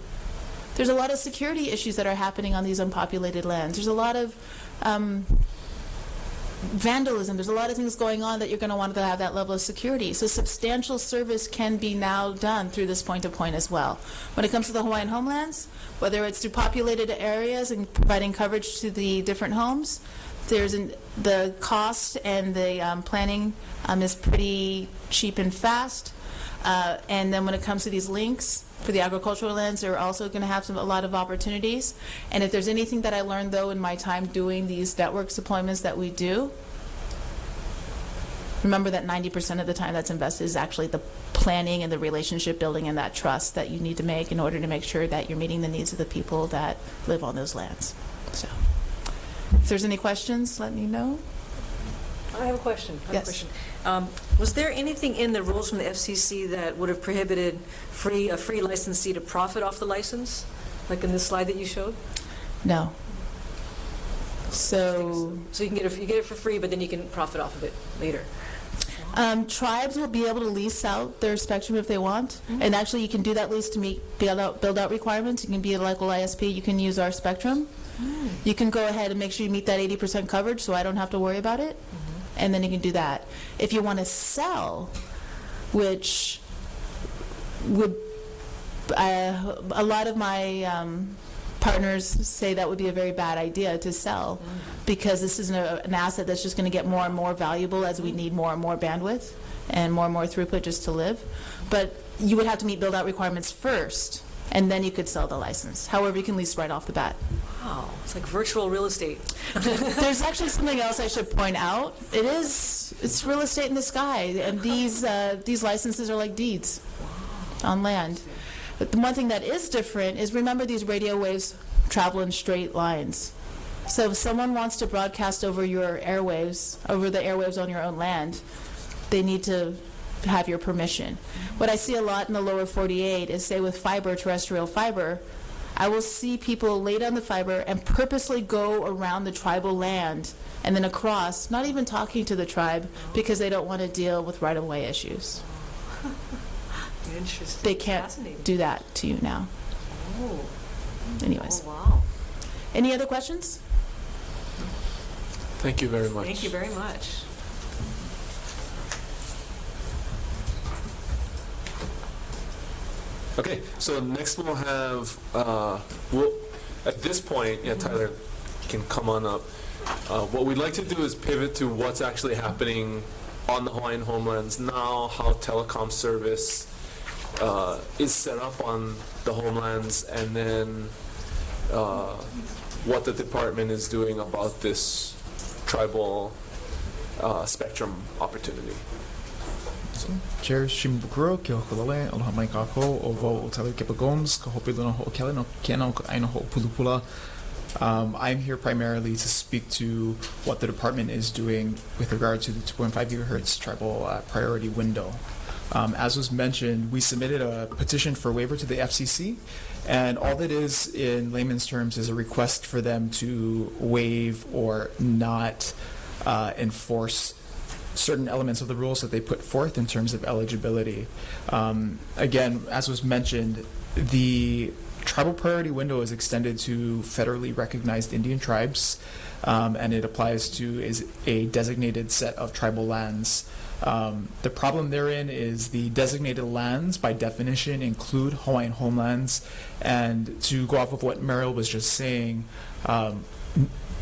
There's a lot of security issues that are happening on these unpopulated lands. There's a lot of vandalism. There's a lot of things going on that you're going to want to have that level of security. So substantial service can be now done through this point-to-point as well. When it comes to the Hawaiian homelands, whether it's through populated areas and providing coverage to the different homes, the cost and the planning is pretty cheap and fast. And then when it comes to these links for the agricultural lands, they're also going to have a lot of opportunities. And if there's anything that I learned, though, in my time doing these networks deployments that we do, remember that 90% of the time that's invested is actually the planning and the relationship building and that trust that you need to make in order to make sure that you're meeting the needs of the people that live on those lands. So, if there's any questions, let me know. I have a question. Yes. Was there anything in the rules from the FCC that would have prohibited a free licensee to profit off the license, like in the slide that you showed? No. So you can get it for free, but then you can profit off of it later. Tribes will be able to lease out their spectrum if they want, and actually you can do that lease to meet build out requirements. You can be a local ISP. You can use our spectrum. You can go ahead and make sure you meet that 80% coverage, so I don't have to worry about it. And then you can do that. If you want to sell, which would a lot of my partners say that would be a very bad idea to sell, because this is an asset that's just going to get more and more valuable as we need more and more bandwidth and more throughput just to live. But you would have to meet build-out requirements first, and then you could sell the license. However, you can lease right off the bat. Wow, it's like virtual real estate. There's actually something else I should point out. It's real estate in the sky, and these licenses are like deeds on land. But the one thing that is different is, remember, these radio waves travel in straight lines. So if someone wants to broadcast over your airwaves, over the airwaves on your own land, they need to have your permission. What I see a lot in the lower 48 is, say with fiber, terrestrial fiber, I will see people lay down the fiber and purposely go around the tribal land and then across, not even talking to the tribe, because they don't want to deal with right-of-way issues. Interesting. They can't do that to you now. Oh. Anyways. Oh, wow. Any other questions? Thank you very much. Thank you very much. Okay, so next we'll have, at this point, Tyler can come on up. What we'd like to do is pivot to what's actually happening on the Hawaiian homelands now, how telecom service is set up on the homelands, and then what the department is doing about this tribal spectrum opportunity. Chair Shimbukuro, ke hokolole, aloha mai kako, o vo o Tyler Kipa Gomes, ka hopi luna ho kele no kena o ka aina ho pulupula. I'm here primarily to speak to what the department is doing with regard to the 2.5 gigahertz tribal priority window. As was mentioned, we submitted a petition for waiver to the FCC, and all that is, in layman's terms, is a request for them to waive or not enforce certain elements of the rules that they put forth in terms of eligibility. Again, as was mentioned, the tribal priority window is extended to federally recognized Indian tribes, and it applies to a designated set of tribal lands. The problem therein is the designated lands, by definition, include Hawaiian homelands, and to go off of what Mariel was just saying,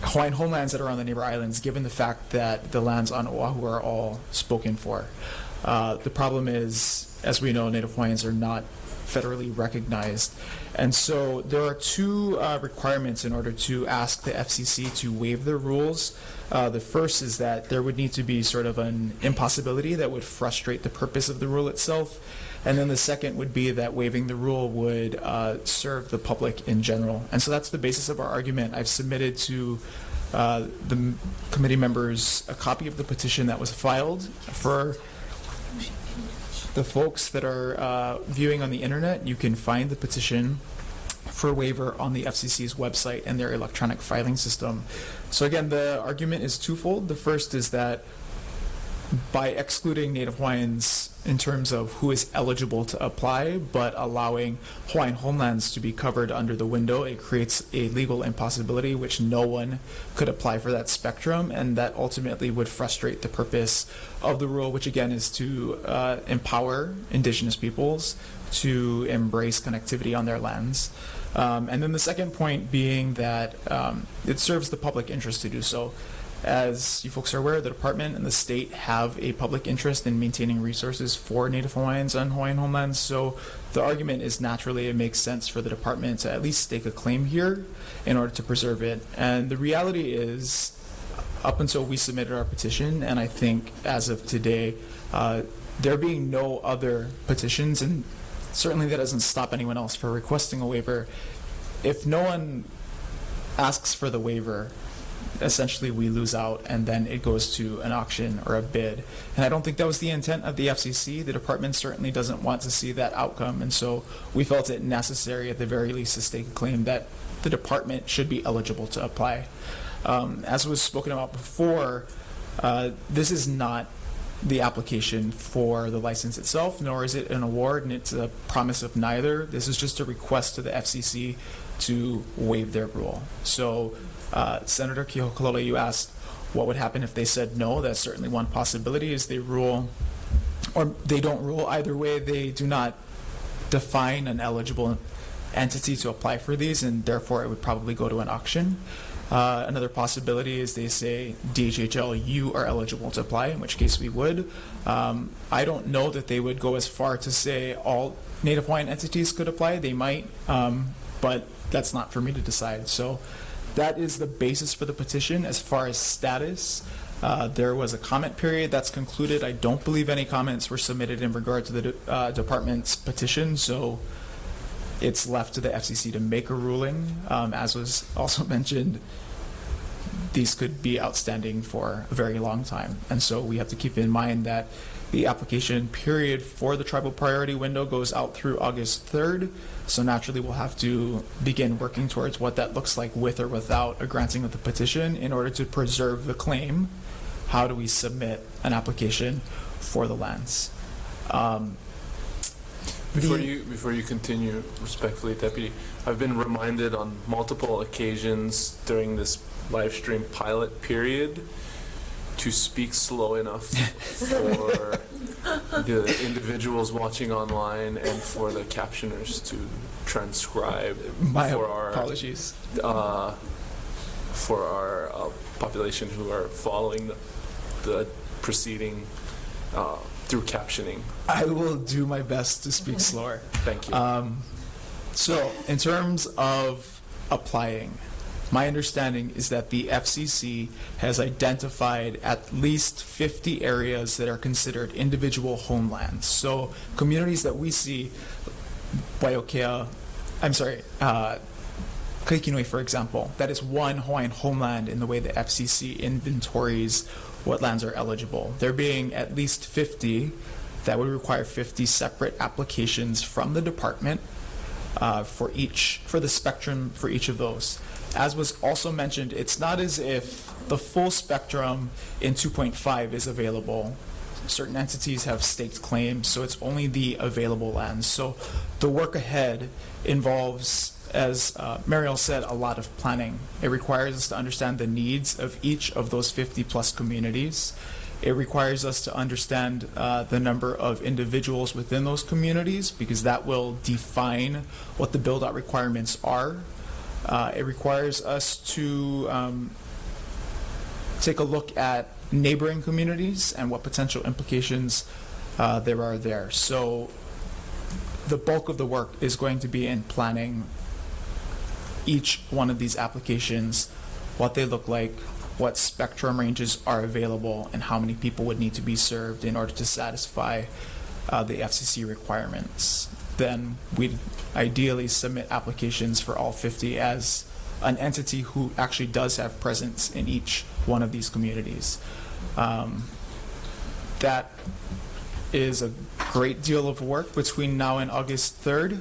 Hawaiian homelands that are on the neighbor islands, given the fact that the lands on Oahu are all spoken for. The problem is, as we know, Native Hawaiians are not federally recognized. And so there are two requirements in order to ask the FCC to waive their rules. The first is that there would need to be sort of an impossibility that would frustrate the purpose of the rule itself. And then the second would be that waiving the rule would serve the public in general. And so that's the basis of our argument. I've submitted to the committee members a copy of the petition that was filed. For the folks that are viewing on the internet, you can find the petition for waiver on the FCC's website and their electronic filing system. So again, the argument is twofold. The first is that by excluding Native Hawaiians in terms of who is eligible to apply, but allowing Hawaiian homelands to be covered under the window, it creates a legal impossibility which no one could apply for that spectrum, and that ultimately would frustrate the purpose of the rule, which again is to empower indigenous peoples to embrace connectivity on their lands. And then the second point being that it serves the public interest to do so. As you folks are aware, the department and the state have a public interest in maintaining resources for Native Hawaiians on Hawaiian homelands. So the argument is naturally it makes sense for the department to at least stake a claim here in order to preserve it. And the reality is, up until we submitted our petition, and I think as of today, there being no other petitions, and certainly that doesn't stop anyone else for requesting a waiver. If no one asks for the waiver, essentially we lose out, and then it goes to an auction or a bid. And I don't think that was the intent of the FCC. The department certainly doesn't want to see that outcome, and so we felt it necessary at the very least to stake a claim that the department should be eligible to apply. As was spoken about before, this is not the application for the license itself, nor is it an award, and it's a promise of neither. This is just a request to the FCC to waive their rule. So Senator Kehokalole, you asked what would happen if they said no. That's certainly one possibility, is they rule, or they don't rule. Either way, they do not define an eligible entity to apply for these, and therefore it would probably go to an auction. Another possibility is they say, DHHL, you are eligible to apply, in which case we would. I don't know that they would go as far to say all Native Hawaiian entities could apply. They might, but that's not for me to decide. So that is the basis for the petition. As far as status, there was a comment period that's concluded. I don't believe any comments were submitted in regard to the department's petition, so it's left to the FCC to make a ruling. As was also mentioned, these could be outstanding for a very long time. And so we have to keep in mind that the application period for the tribal priority window goes out through August 3rd. So naturally we'll have to begin working towards what that looks like with or without a granting of the petition in order to preserve the claim. How do we submit an application for the lands? Before you continue, respectfully, Deputy, I've been reminded on multiple occasions during this live stream pilot period to speak slow enough for the individuals watching online and for the captioners to transcribe. My for apologies. For our population who are following the proceeding through captioning. I will do my best to speak slower. Thank you. So, in terms of applying, my understanding is that the FCC has identified at least 50 areas that are considered individual homelands. So, communities that we see, Kaikinui, for example, that is one Hawaiian homeland in the way the FCC inventories what lands are eligible. There being at least 50, that would require 50 separate applications from the department for the spectrum for each of those. As was also mentioned, it's not as if the full spectrum in 2.5 is available. Certain entities have staked claims, so it's only the available lands. So the work ahead involves, as Mariel said, a lot of planning. It requires us to understand the needs of each of those 50 plus communities. It requires us to understand the number of individuals within those communities, because that will define what the build-out requirements are. It requires us to take a look at neighboring communities and what potential implications there are there. So the bulk of the work is going to be in planning each one of these applications, what they look like, what spectrum ranges are available, and how many people would need to be served in order to satisfy the FCC requirements. Then we'd ideally submit applications for all 50 as an entity who actually does have presence in each one of these communities. That is a great deal of work between now and August 3rd.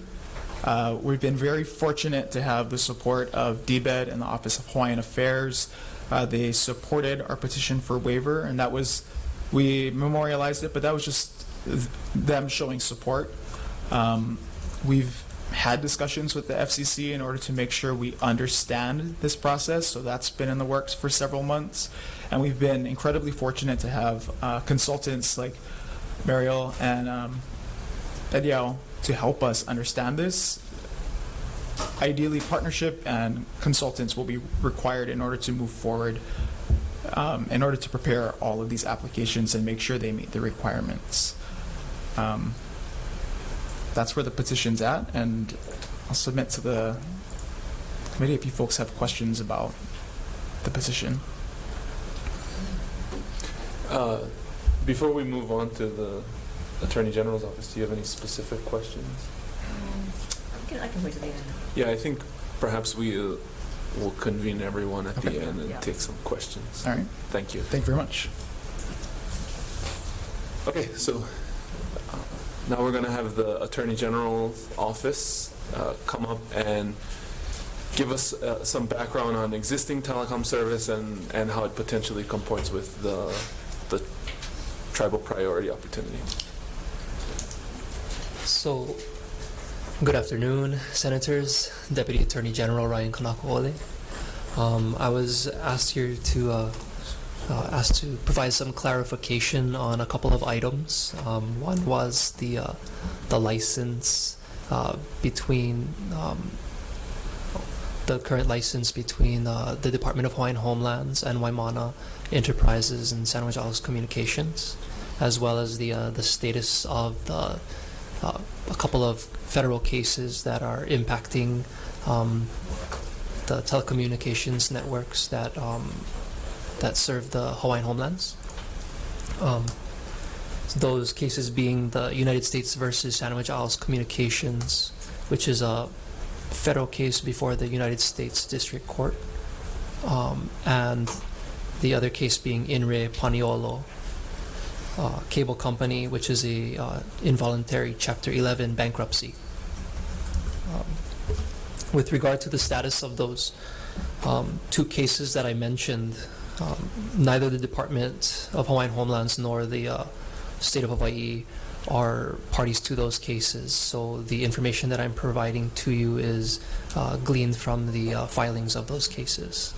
We've been very fortunate to have the support of DBED and the Office of Hawaiian Affairs. They supported our petition for waiver, and that was, we memorialized it, but that was just them showing support. We've had discussions with the FCC in order to make sure we understand this process, so that's been in the works for several months, and we've been incredibly fortunate to have consultants like Mariel and Ediel to help us understand this. ideally, partnership and consultants will be required in order to move forward, in order to prepare all of these applications and make sure they meet the requirements. That's where the petition's at, and I'll submit to the committee if you folks have questions about the petition. Before we move on to the Attorney General's office, do you have any specific questions? I can wait till the end. Yeah, I think perhaps we will convene everyone at the Okay. end and Yeah. take some questions. All right. Thank you. Thank you very much. Okay, so now we're going to have the Attorney General's office come up and give us some background on existing telecom service and how it potentially comports with the tribal priority opportunity. So, good afternoon, Senators, Deputy Attorney General Ryan Kanako'ole. I was asked here to provide some clarification on a couple of items. One was the license between the current license between the Department of Hawaiian Homelands and Waimana Enterprises and Sandwich Isles Communications, as well as the status of a couple of federal cases that are impacting the telecommunications networks that serve the Hawaiian homelands. Those cases being the United States versus Sandwich Isles Communications, which is a federal case before the United States District Court, and the other case being In Re Paniolo Cable Company, which is a involuntary Chapter 11 bankruptcy. With regard to the status of those two cases that I mentioned, neither the Department of Hawaiian Homelands nor the State of Hawaii are parties to those cases. So the information that I'm providing to you is gleaned from the filings of those cases.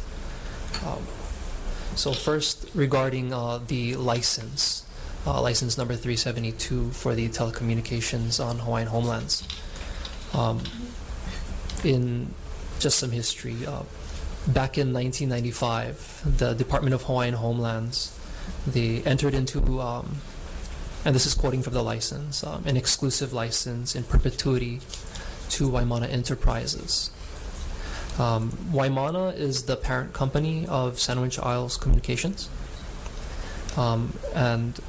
So first, regarding the license number 372 for the telecommunications on Hawaiian homelands. In just some history, back in 1995, the Department of Hawaiian Homelands, they entered into, and this is quoting from the license, an exclusive license in perpetuity to Waimana Enterprises. Waimana is the parent company of Sandwich Isles Communications, and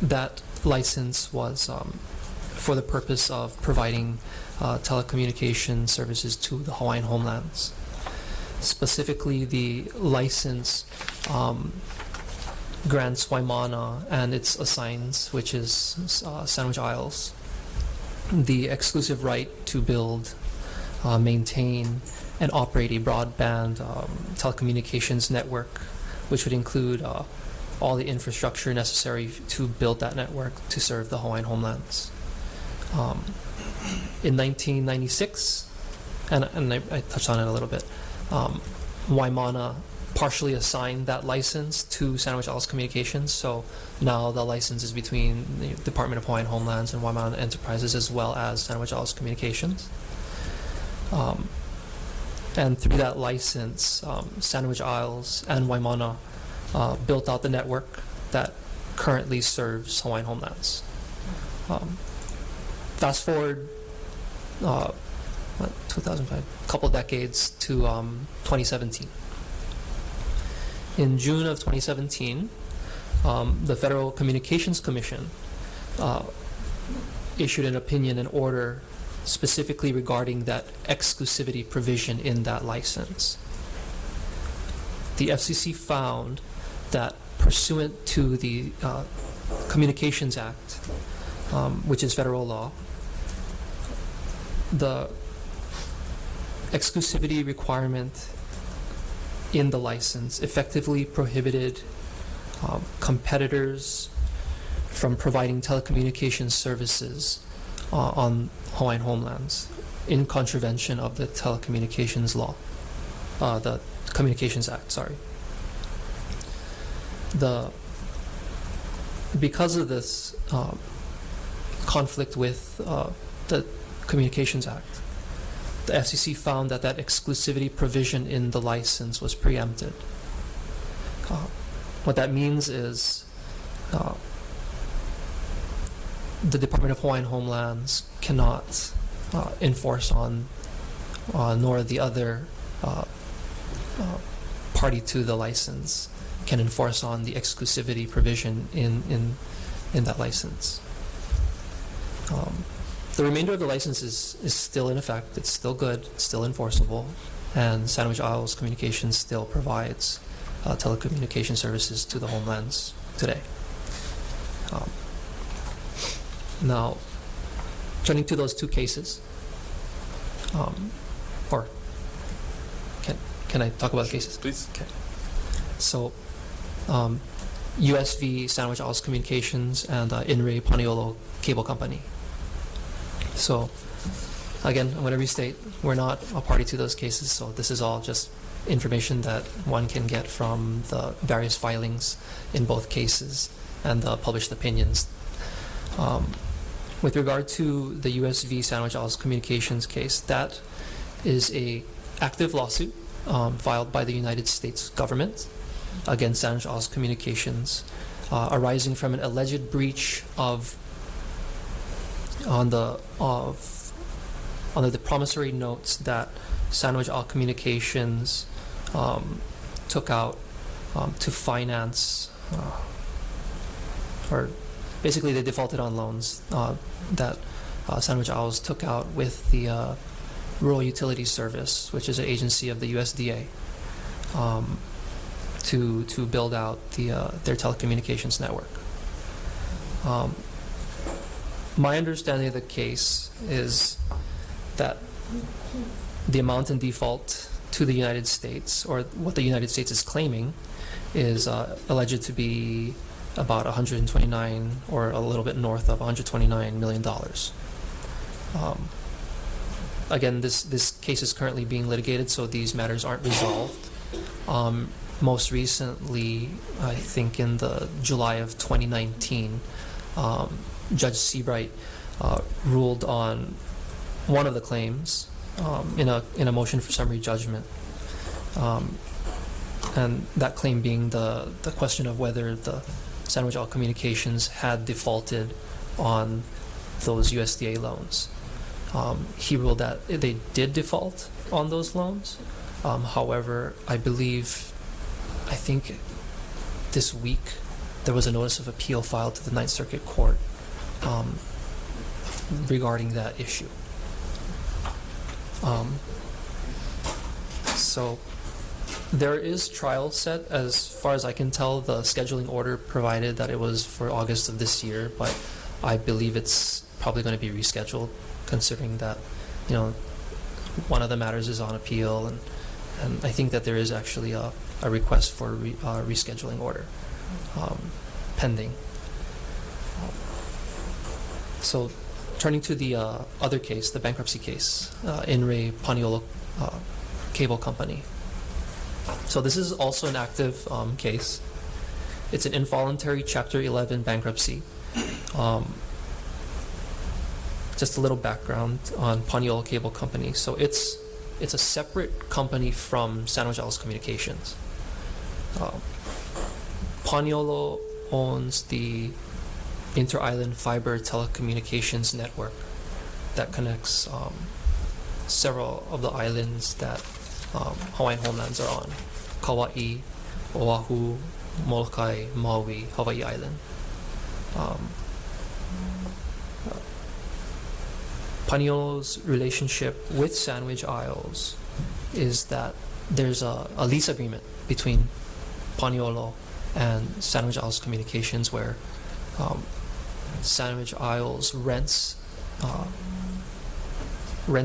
that license was for the purpose of providing telecommunication services to the Hawaiian homelands. Specifically, the license grants Waimana and its assigns, which is Sandwich Isles, the exclusive right to build, maintain, and operate a broadband telecommunications network, which would include all the infrastructure necessary to build that network to serve the Hawaiian homelands. In 1996, and I touched on it a little bit, Waimana partially assigned that license to Sandwich Isles Communications, so now the license is between the Department of Hawaiian Homelands and Waimana Enterprises, as well as Sandwich Isles Communications. And through that license, Sandwich Isles and Waimana built out the network that currently serves Hawaiian homelands. Fast forward 2005, a couple decades to 2017. In June of 2017, the Federal Communications Commission issued an opinion and order specifically regarding that exclusivity provision in that license. The FCC found that pursuant to the Communications Act, which is federal law, the exclusivity requirement in the license effectively prohibited competitors from providing telecommunications services on Hawaiian homelands in contravention of the telecommunications law, the Communications Act, sorry. Because of this conflict with the Communications Act, the FCC found that exclusivity provision in the license was preempted. What that means is the Department of Hawaiian Homelands cannot enforce on, nor the other party to the license can enforce on the exclusivity provision in that license. The remainder of the license is still in effect. It's still good, it's still enforceable, and Sandwich Isles Communications still provides telecommunication services to the homelands today. Now, turning to those two cases, or can I talk about the cases? Please. Okay. So, USV Sandwich Isles Communications and In-Ray Paniolo Cable Company. So, again, I'm going to restate, we're not a party to those cases, so this is all just information that one can get from the various filings in both cases and the published opinions. With regard to the USV Sandwich Isles Communications case, that is a active lawsuit filed by the United States government against Sandwich Isles Communications, arising from an alleged breach under the promissory notes that Sandwich Isles Communications took out to finance, or basically they defaulted on loans that Sandwich Isles took out with the Rural Utilities Service, which is an agency of the USDA, to build out their telecommunications network. My understanding of the case is that the amount in default to the United States, or what the United States is claiming, is alleged to be about 129, or a little bit north of $129 million. Again, this case is currently being litigated, so these matters aren't resolved. Most recently, I think in the July of 2019, Judge Seabright ruled on one of the claims in a motion for summary judgment, and that claim being the question of whether the Sandwich Isles Communications had defaulted on those USDA loans. He ruled that they did default on those loans. However, I think this week there was a notice of appeal filed to the Ninth Circuit Court regarding that issue. So there is trial set. As far as I can tell, the scheduling order provided that it was for August of this year, but I believe it's probably going to be rescheduled, considering that, one of the matters is on appeal, and I think that there is actually a request for rescheduling order pending. So, turning to the other case, the bankruptcy case, In-Ray Paniolo Cable Company. So this is also an active case. It's an involuntary Chapter 11 bankruptcy. Just a little background on Paniolo Cable Company. So it's a separate company from Sandwich Isles Communications. Paniolo owns the inter-island fiber telecommunications network that connects several of the islands that Hawaiian homelands are on: Kauai, Oahu, Molokai, Maui, Hawaii Island. Paniolo's relationship with Sandwich Isles is that there's a lease agreement between Paniolo and Sandwich Isles Communications, where Sandwich Isles rents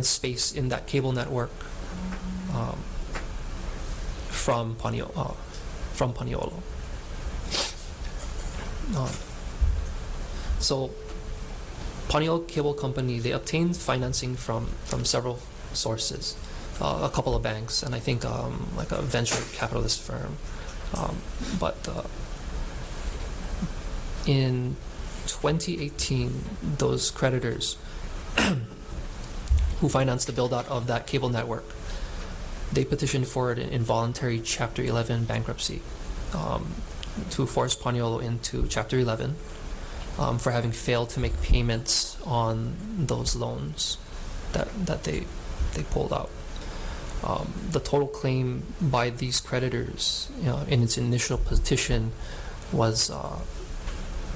space in that cable network from Paniolo. So Paniolo Cable Company, they obtained financing from several sources, a couple of banks, and I think like a venture capitalist firm. But in 2018, those creditors who financed the build-out of that cable network, they petitioned for an involuntary Chapter 11 bankruptcy to force Paniolo into Chapter 11 for having failed to make payments on those loans that they pulled out. The total claim by these creditors in its initial petition was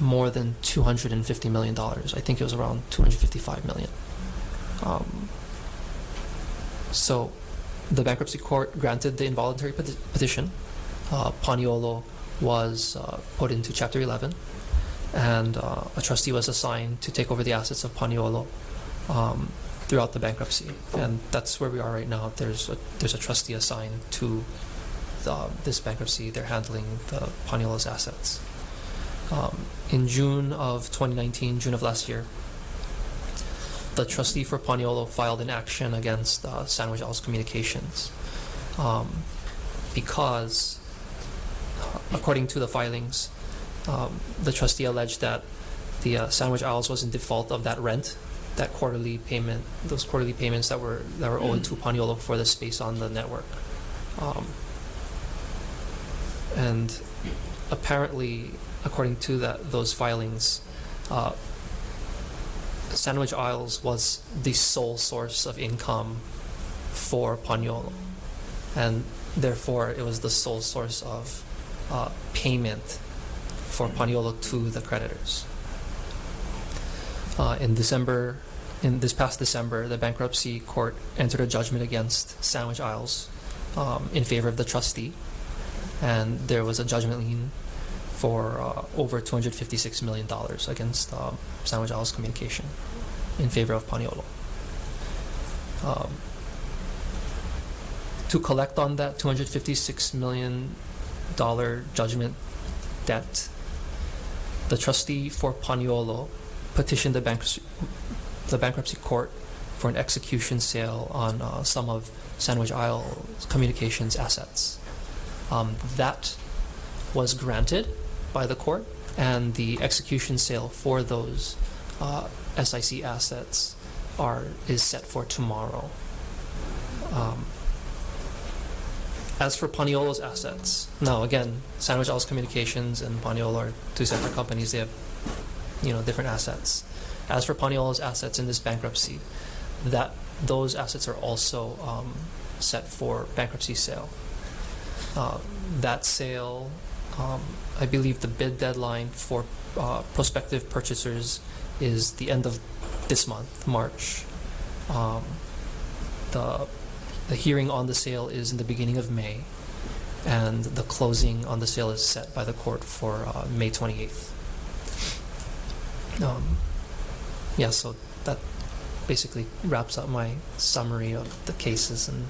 more than $250 million. I think it was around $255 million. So the bankruptcy court granted the involuntary petition. Paniolo was put into Chapter 11, and a trustee was assigned to take over the assets of Paniolo throughout the bankruptcy, and that's where we are right now. There's a trustee assigned to this bankruptcy. They're handling the Paniolo's assets. In June of 2019, June of last year, the trustee for Paniolo filed an action against Sandwich Isles Communications because, according to the filings, the trustee alleged that the Sandwich Isles was in default of that rent, that quarterly payment, those quarterly payments that were owed to Paniolo for the space on the network. And apparently, according to those filings, Sandwich Isles was the sole source of income for Paniolo, and therefore it was the sole source of payment for Paniolo to the creditors. In this past December, the bankruptcy court entered a judgment against Sandwich Isles in favor of the trustee, and there was a judgment lien for over $256 million against Sandwich Isles Communication in favor of Paniolo. To collect on that $256 million judgment debt, the trustee for Paniolo petitioned the bankruptcy court for an execution sale on some of Sandwich Isles Communications assets. That was granted by the court, and the execution sale for those SIC assets is set for tomorrow. As for Paniolo's assets, now again, Sandwich Isles Communications and Paniolo are two separate companies. They have, different assets. As for Paniolo's assets in this bankruptcy, those assets are also set for bankruptcy sale. That sale, I believe the bid deadline for prospective purchasers is the end of this month, March. The hearing on the sale is in the beginning of May, and the closing on the sale is set by the court for May 28th. So that basically wraps up my summary of the cases and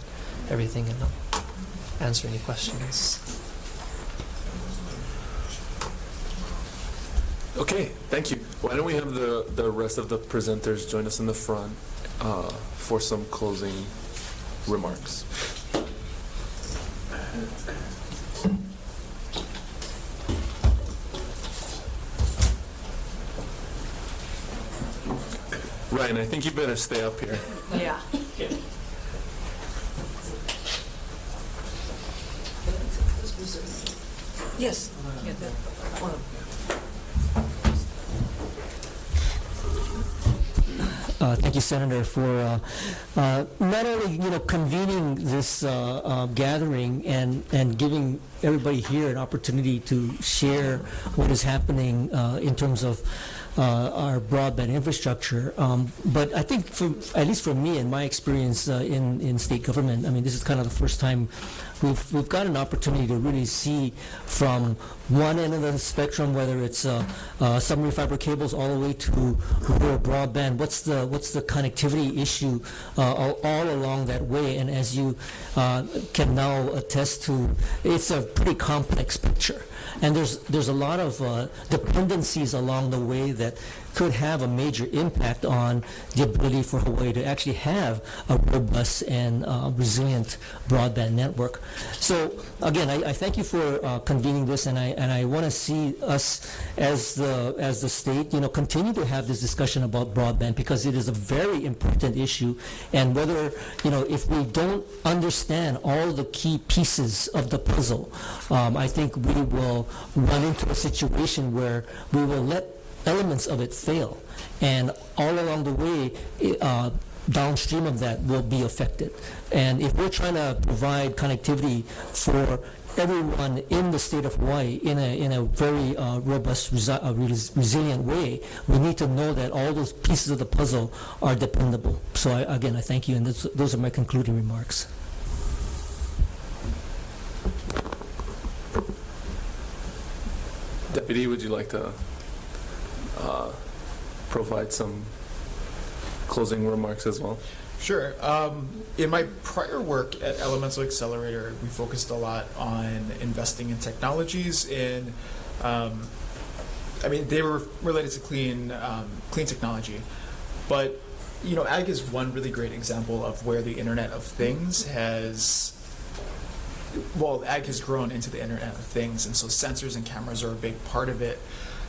everything, and I'll answer any questions. Okay, thank you. Why don't we have the rest of the presenters join us in the front for some closing remarks. Ryan, I think you better stay up here. Yeah. Yes. Thank you, Senator, for not only convening this gathering and giving everybody here an opportunity to share what is happening in terms of our broadband infrastructure, but I think, at least for me and my experience in state government, I mean, this is kind of the first time we've got an opportunity to really see from one end of the spectrum, whether it's submarine fiber cables all the way to rural broadband. What's the connectivity issue all along that way? And as you can now attest to, it's a pretty complex picture. And there's a lot of dependencies along the way that could have a major impact on the ability for Hawaii to actually have a robust and resilient broadband network. So again, I thank you for convening this, and I want to see us as the state, continue to have this discussion about broadband, because it is a very important issue. And whether, if we don't understand all the key pieces of the puzzle, I think we will run into a situation where we will let elements of it fail, and all along the way, downstream of that will be affected. And if we're trying to provide connectivity for everyone in the state of Hawaii in a very robust, resilient way, we need to know that all those pieces of the puzzle are dependable. So again, I thank you, and those are my concluding remarks. Deputy, would you like to provide some closing remarks as well? Sure. In my prior work at Elemental Accelerator, we focused a lot on investing in technologies they were related to clean technology. But, ag is one really great example of where the Internet of Things ag has grown into the Internet of Things, and so sensors and cameras are a big part of it.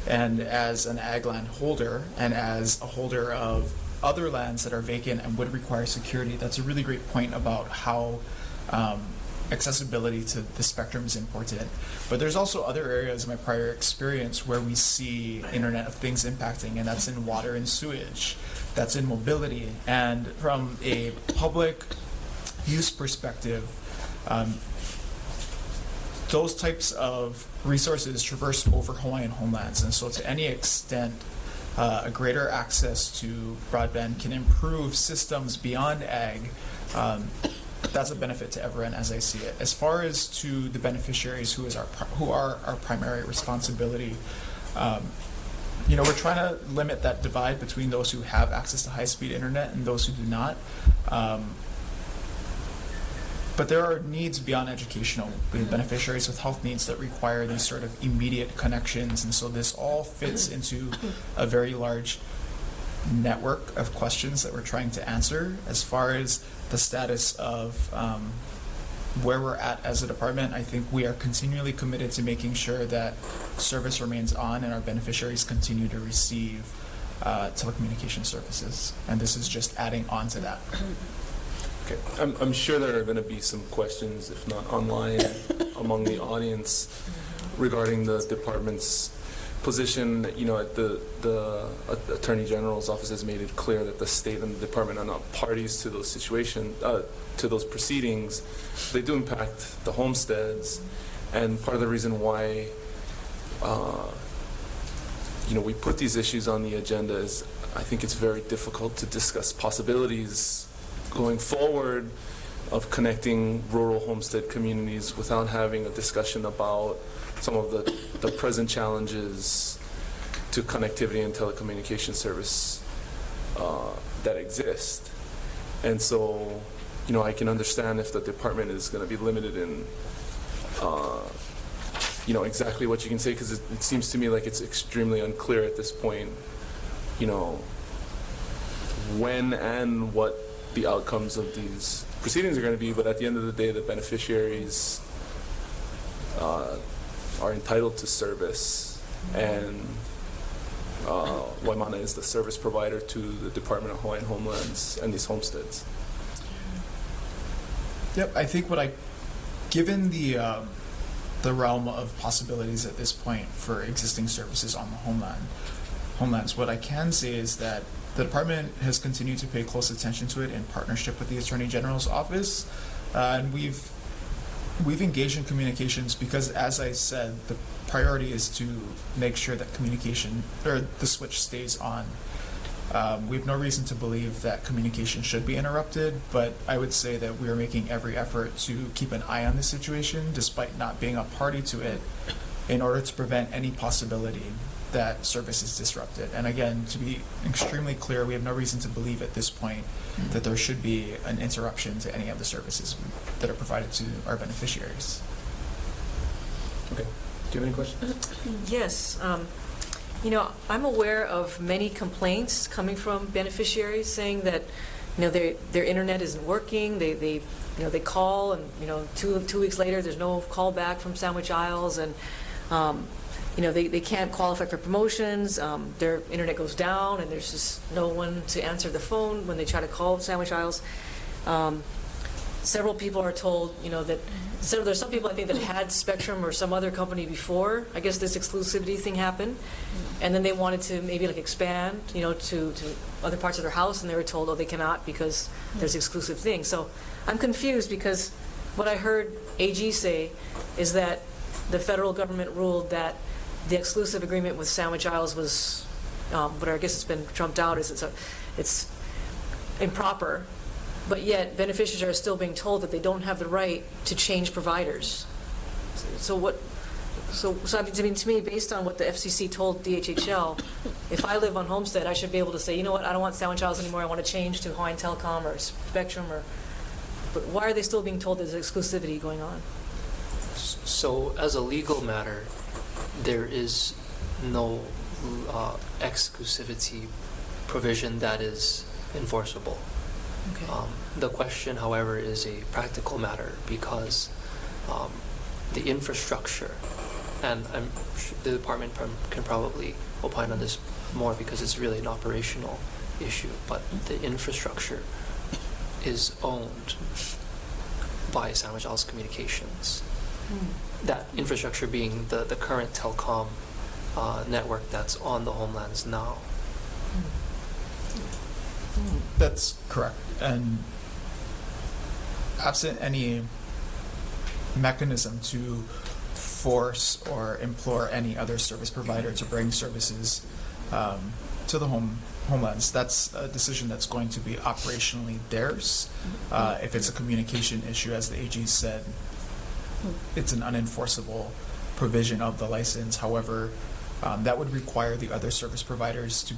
And as an ag land holder, and as a holder of other lands that are vacant and would require security, that's a really great point about how accessibility to the spectrum is important. But there's also other areas in my prior experience where we see Internet of Things impacting, and that's in water and sewage, that's in mobility. And from a public use perspective, those types of resources traverse over Hawaiian homelands, and so to any extent a greater access to broadband can improve systems beyond ag. That's a benefit to everyone as I see it. As far as to the beneficiaries who are our primary responsibility, we're trying to limit that divide between those who have access to high-speed internet and those who do not. But there are needs beyond educational. We have beneficiaries with health needs that require these sort of immediate connections, and so this all fits into a very large network of questions that we're trying to answer. As far as the status of where we're at as a department, I think we are continually committed to making sure that service remains on and our beneficiaries continue to receive telecommunication services, and this is just adding on to that. Okay. I'm sure there are going to be some questions, if not online, among the audience regarding the department's position. The Attorney General's office has made it clear that the state and the department are not parties to those to those proceedings. They do impact the homesteads, and part of the reason why we put these issues on the agenda is I think it's very difficult to discuss possibilities going forward of connecting rural homestead communities without having a discussion about some of the present challenges to connectivity and telecommunication service that exist. And so, I can understand if the department is going to be limited in, exactly what you can say, because it seems to me like it's extremely unclear at this point, when and what the outcomes of these proceedings are going to be. But at the end of the day, the beneficiaries are entitled to service, and Waimana is the service provider to the Department of Hawaiian Homelands and these homesteads. Yep, I think given the realm of possibilities at this point for existing services on the homelands, what I can say is that the department has continued to pay close attention to it in partnership with the Attorney General's office, and we've engaged in communications because, as I said, the priority is to make sure that communication or the switch stays on. We have no reason to believe that communication should be interrupted, but I would say that we are making every effort to keep an eye on the situation, despite not being a party to it, in order to prevent any possibility that service is disrupted. And again, to be extremely clear, we have no reason to believe at this point that there should be an interruption to any of the services that are provided to our beneficiaries. Okay. Do you have any questions? Yes. I'm aware of many complaints coming from beneficiaries saying that, their internet isn't working. They call and, 2 weeks later there's no call back from Sandwich Isles, and they can't qualify for promotions. Their internet goes down and there's just no one to answer the phone when they try to call Sandwich Isles. Several people are told, there's some people I think that had Spectrum or some other company before, I guess this exclusivity thing happened, and then they wanted to maybe expand, to other parts of their house, and they were told, oh, they cannot because there's exclusive thing. So I'm confused because what I heard AG say is that the federal government ruled that the exclusive agreement with Sandwich Isles was, but I guess it's been trumped out, it's improper. But yet, beneficiaries are still being told that they don't have the right to change providers. So to me, based on what the FCC told DHHL, if I live on Homestead, I should be able to say, you know what, I don't want Sandwich Isles anymore. I want to change to Hawaiian Telecom or Spectrum. But why are they still being told there's exclusivity going on? So, as a legal matter, there is no exclusivity provision that is enforceable. Okay. The question, however, is a practical matter because the infrastructure, and the department can probably opine on this more because it's really an operational issue, but the infrastructure is owned by Sandwich Isles Communications. That infrastructure being the current telecom network that's on the homelands now. That's correct. And absent any mechanism to force or implore any other service provider to bring services to the homelands, that's a decision that's going to be operationally theirs. If it's a communication issue, as the AG said, it's an unenforceable provision of the license. However, that would require the other service providers to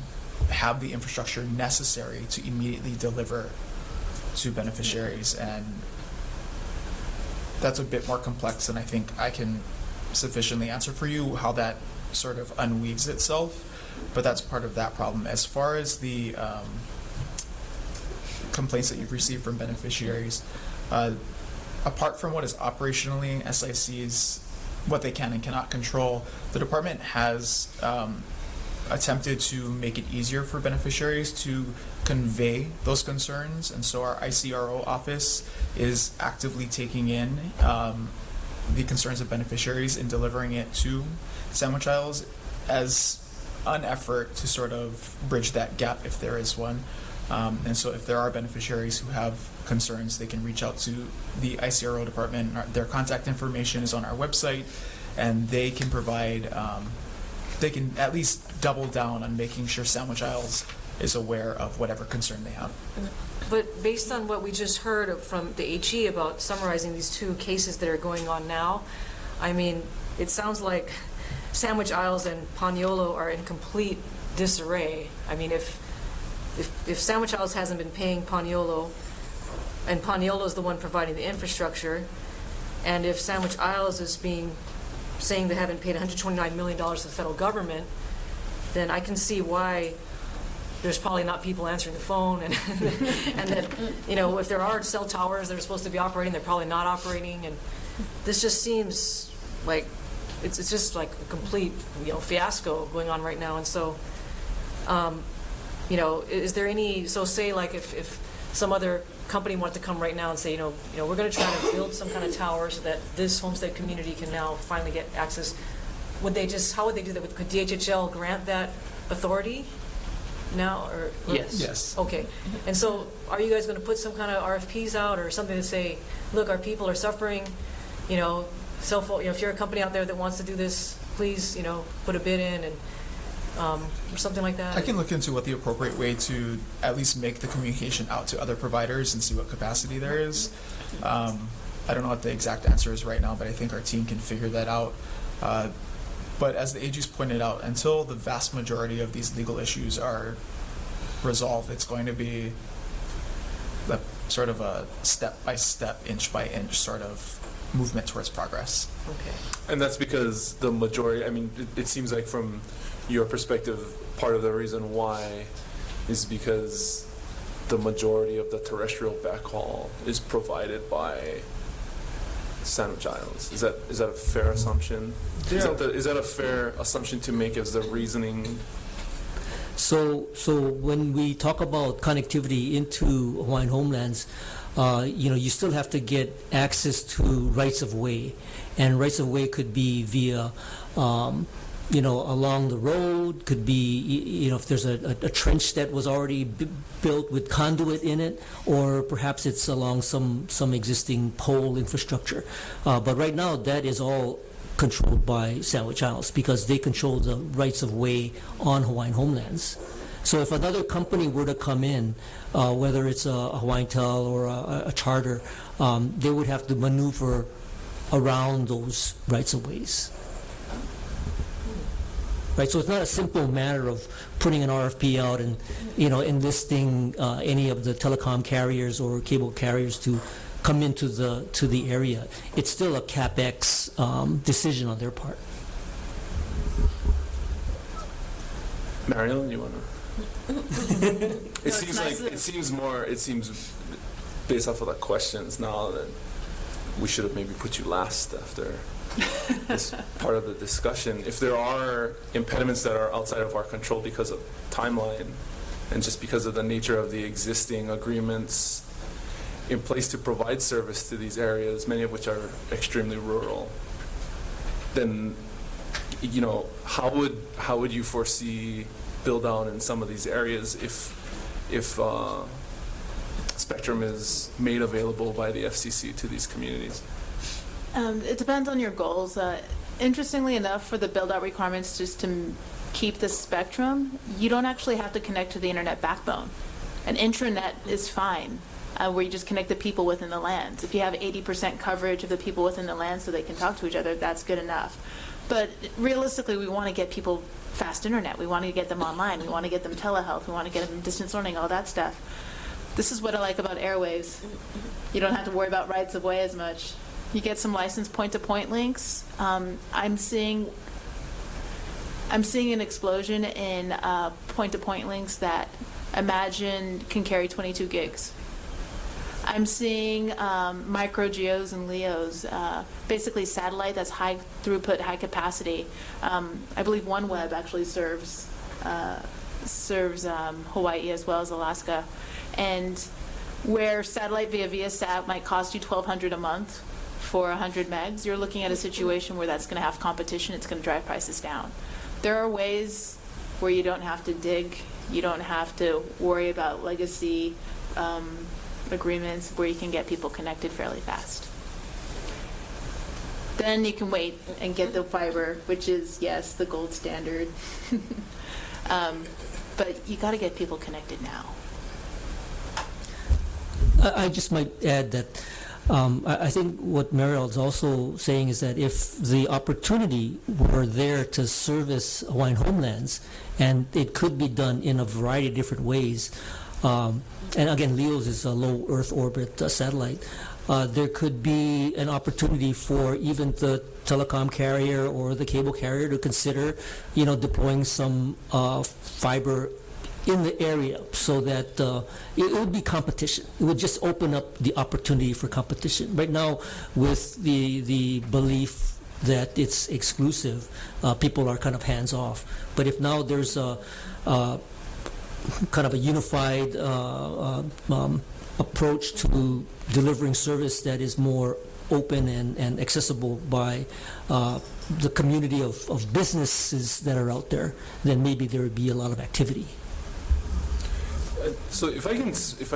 have the infrastructure necessary to immediately deliver to beneficiaries, and that's a bit more complex, and I think I can sufficiently answer for you how that sort of unweaves itself, but that's part of that problem. As far as the complaints that you've received from beneficiaries, apart from what is operationally SIC's, what they can and cannot control, the department has attempted to make it easier for beneficiaries to convey those concerns, and so our ICRO office is actively taking in the concerns of beneficiaries and delivering it to Sandwich Isles as an effort to sort of bridge that gap if there is one. And so if there are beneficiaries who have concerns, they can reach out to the ICRO department. Their contact information is on our website, and they can provide they can at least double down on making sure Sandwich Isles is aware of whatever concern they have. But based on what we just heard from the AG about summarizing these two cases that are going on now, I mean, it sounds like Sandwich Isles and Paniolo are in complete disarray. I mean, if Sandwich Isles hasn't been paying Paniolo, and Paniolo is the one providing the infrastructure, and if Sandwich Isles is saying they haven't paid $129 million to the federal government, then I can see why there's probably not people answering the phone, and and that, if there are cell towers that are supposed to be operating, they're probably not operating, and this just seems like it's just like a complete fiasco going on right now. And so is there any, so say like if some other company wanted to come right now and say, we're going to try to build some kind of tower so that this homestead community can now finally get access, how would they do that? Could DHHL grant that authority now? Or Yes. Okay. And so are you guys going to put some kind of RFPs out or something to say, look, our people are suffering, cell phone, if you're a company out there that wants to do this, please, put a bid in, and or something like that? I can look into what the appropriate way to at least make the communication out to other providers and see what capacity there is. I don't know what the exact answer is right now, but I think our team can figure that out. But as the AG's pointed out, until the vast majority of these legal issues are resolved, it's going to be sort of a step-by-step, inch-by-inch sort of movement towards progress. Okay. And that's because the majority, I mean, it seems like from your perspective, part of the reason why is because the majority of the terrestrial backhaul is provided by Sandwich Islands. Is that a fair assumption? Yeah. Is that a fair assumption to make as the reasoning? So when we talk about connectivity into Hawaiian homelands, you still have to get access to rights of way, and rights of way could be via, along the road, could be, if there's a trench that was already built with conduit in it, or perhaps it's along some existing pole infrastructure. But right now, that is all controlled by Sandwich Islands because they control the rights of way on Hawaiian homelands. So if another company were to come in, whether it's a Hawaiian Tel or a charter, they would have to maneuver around those rights of ways. Right, so it's not a simple matter of putting an RFP out and enlisting any of the telecom carriers or cable carriers to come into the area. It's still a CapEx decision on their part. Mariel, you want to? It seems based off of the questions now that we should have maybe put you last after this part of the discussion. If there are impediments that are outside of our control because of timeline and just because of the nature of the existing agreements in place to provide service to these areas, many of which are extremely rural, then how would you foresee build out in some of these areas if spectrum is made available by the FCC to these communities? It depends on your goals. Interestingly enough, for the build-out requirements just to keep the spectrum, you don't actually have to connect to the internet backbone. An intranet is fine, where you just connect the people within the lands. If you have 80% coverage of the people within the land so they can talk to each other, that's good enough. But realistically, we want to get people fast internet. We want to get them online. We want to get them telehealth. We want to get them distance learning, all that stuff. This is what I like about airwaves. You don't have to worry about rights of way as much. You get some licensed point-to-point links. I'm seeing an explosion in point-to-point links that imagine can carry 22 gigs. I'm seeing micro geos and LEOs, basically satellite that's high throughput, high capacity. I believe OneWeb actually serves Hawaii as well as Alaska, and where satellite via Viasat might cost you $1,200 a month for 100 megs, you're looking at a situation where that's going to have competition. It's going to drive prices down. There are ways where you don't have to dig, you don't have to worry about legacy agreements, where you can get people connected fairly fast. Then you can wait and get the fiber, which is, yes, the gold standard. But you got to get people connected now. I just might add that I think what Mariel is also saying is that if the opportunity were there to service Hawaiian homelands, and it could be done in a variety of different ways, and again, LEOs is a low Earth orbit satellite, there could be an opportunity for even the telecom carrier or the cable carrier to consider, deploying some fiber in the area so that it would be competition. It would just open up the opportunity for competition. Right now, with the belief that it's exclusive, people are kind of hands off. But if now there's a kind of a unified approach to delivering service that is more open and accessible by the community of businesses that are out there, then maybe there would be a lot of activity. So if I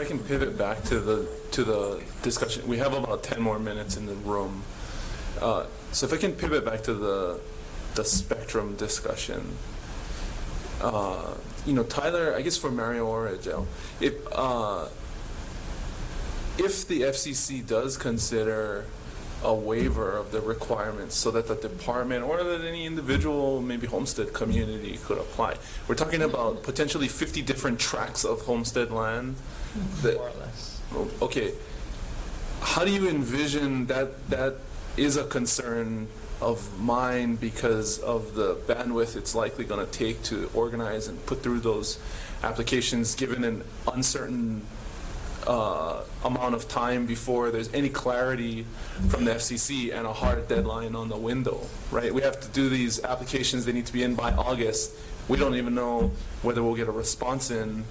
can pivot back to the discussion, we have about 10 more minutes in the room. So if I can pivot back to the spectrum discussion, Tyler, I guess for Mario or Joe, if the FCC does consider a waiver of the requirements so that the department or that any individual, maybe homestead community could apply. We're talking about potentially 50 different tracts of homestead land. More or less. Okay. How do you envision that is a concern of mine because of the bandwidth it's likely going to take to organize and put through those applications, given an uncertain amount of time before there's any clarity from the FCC and a hard deadline on the window, right? We have to do these applications, they need to be in by August. We don't even know whether we'll get a response in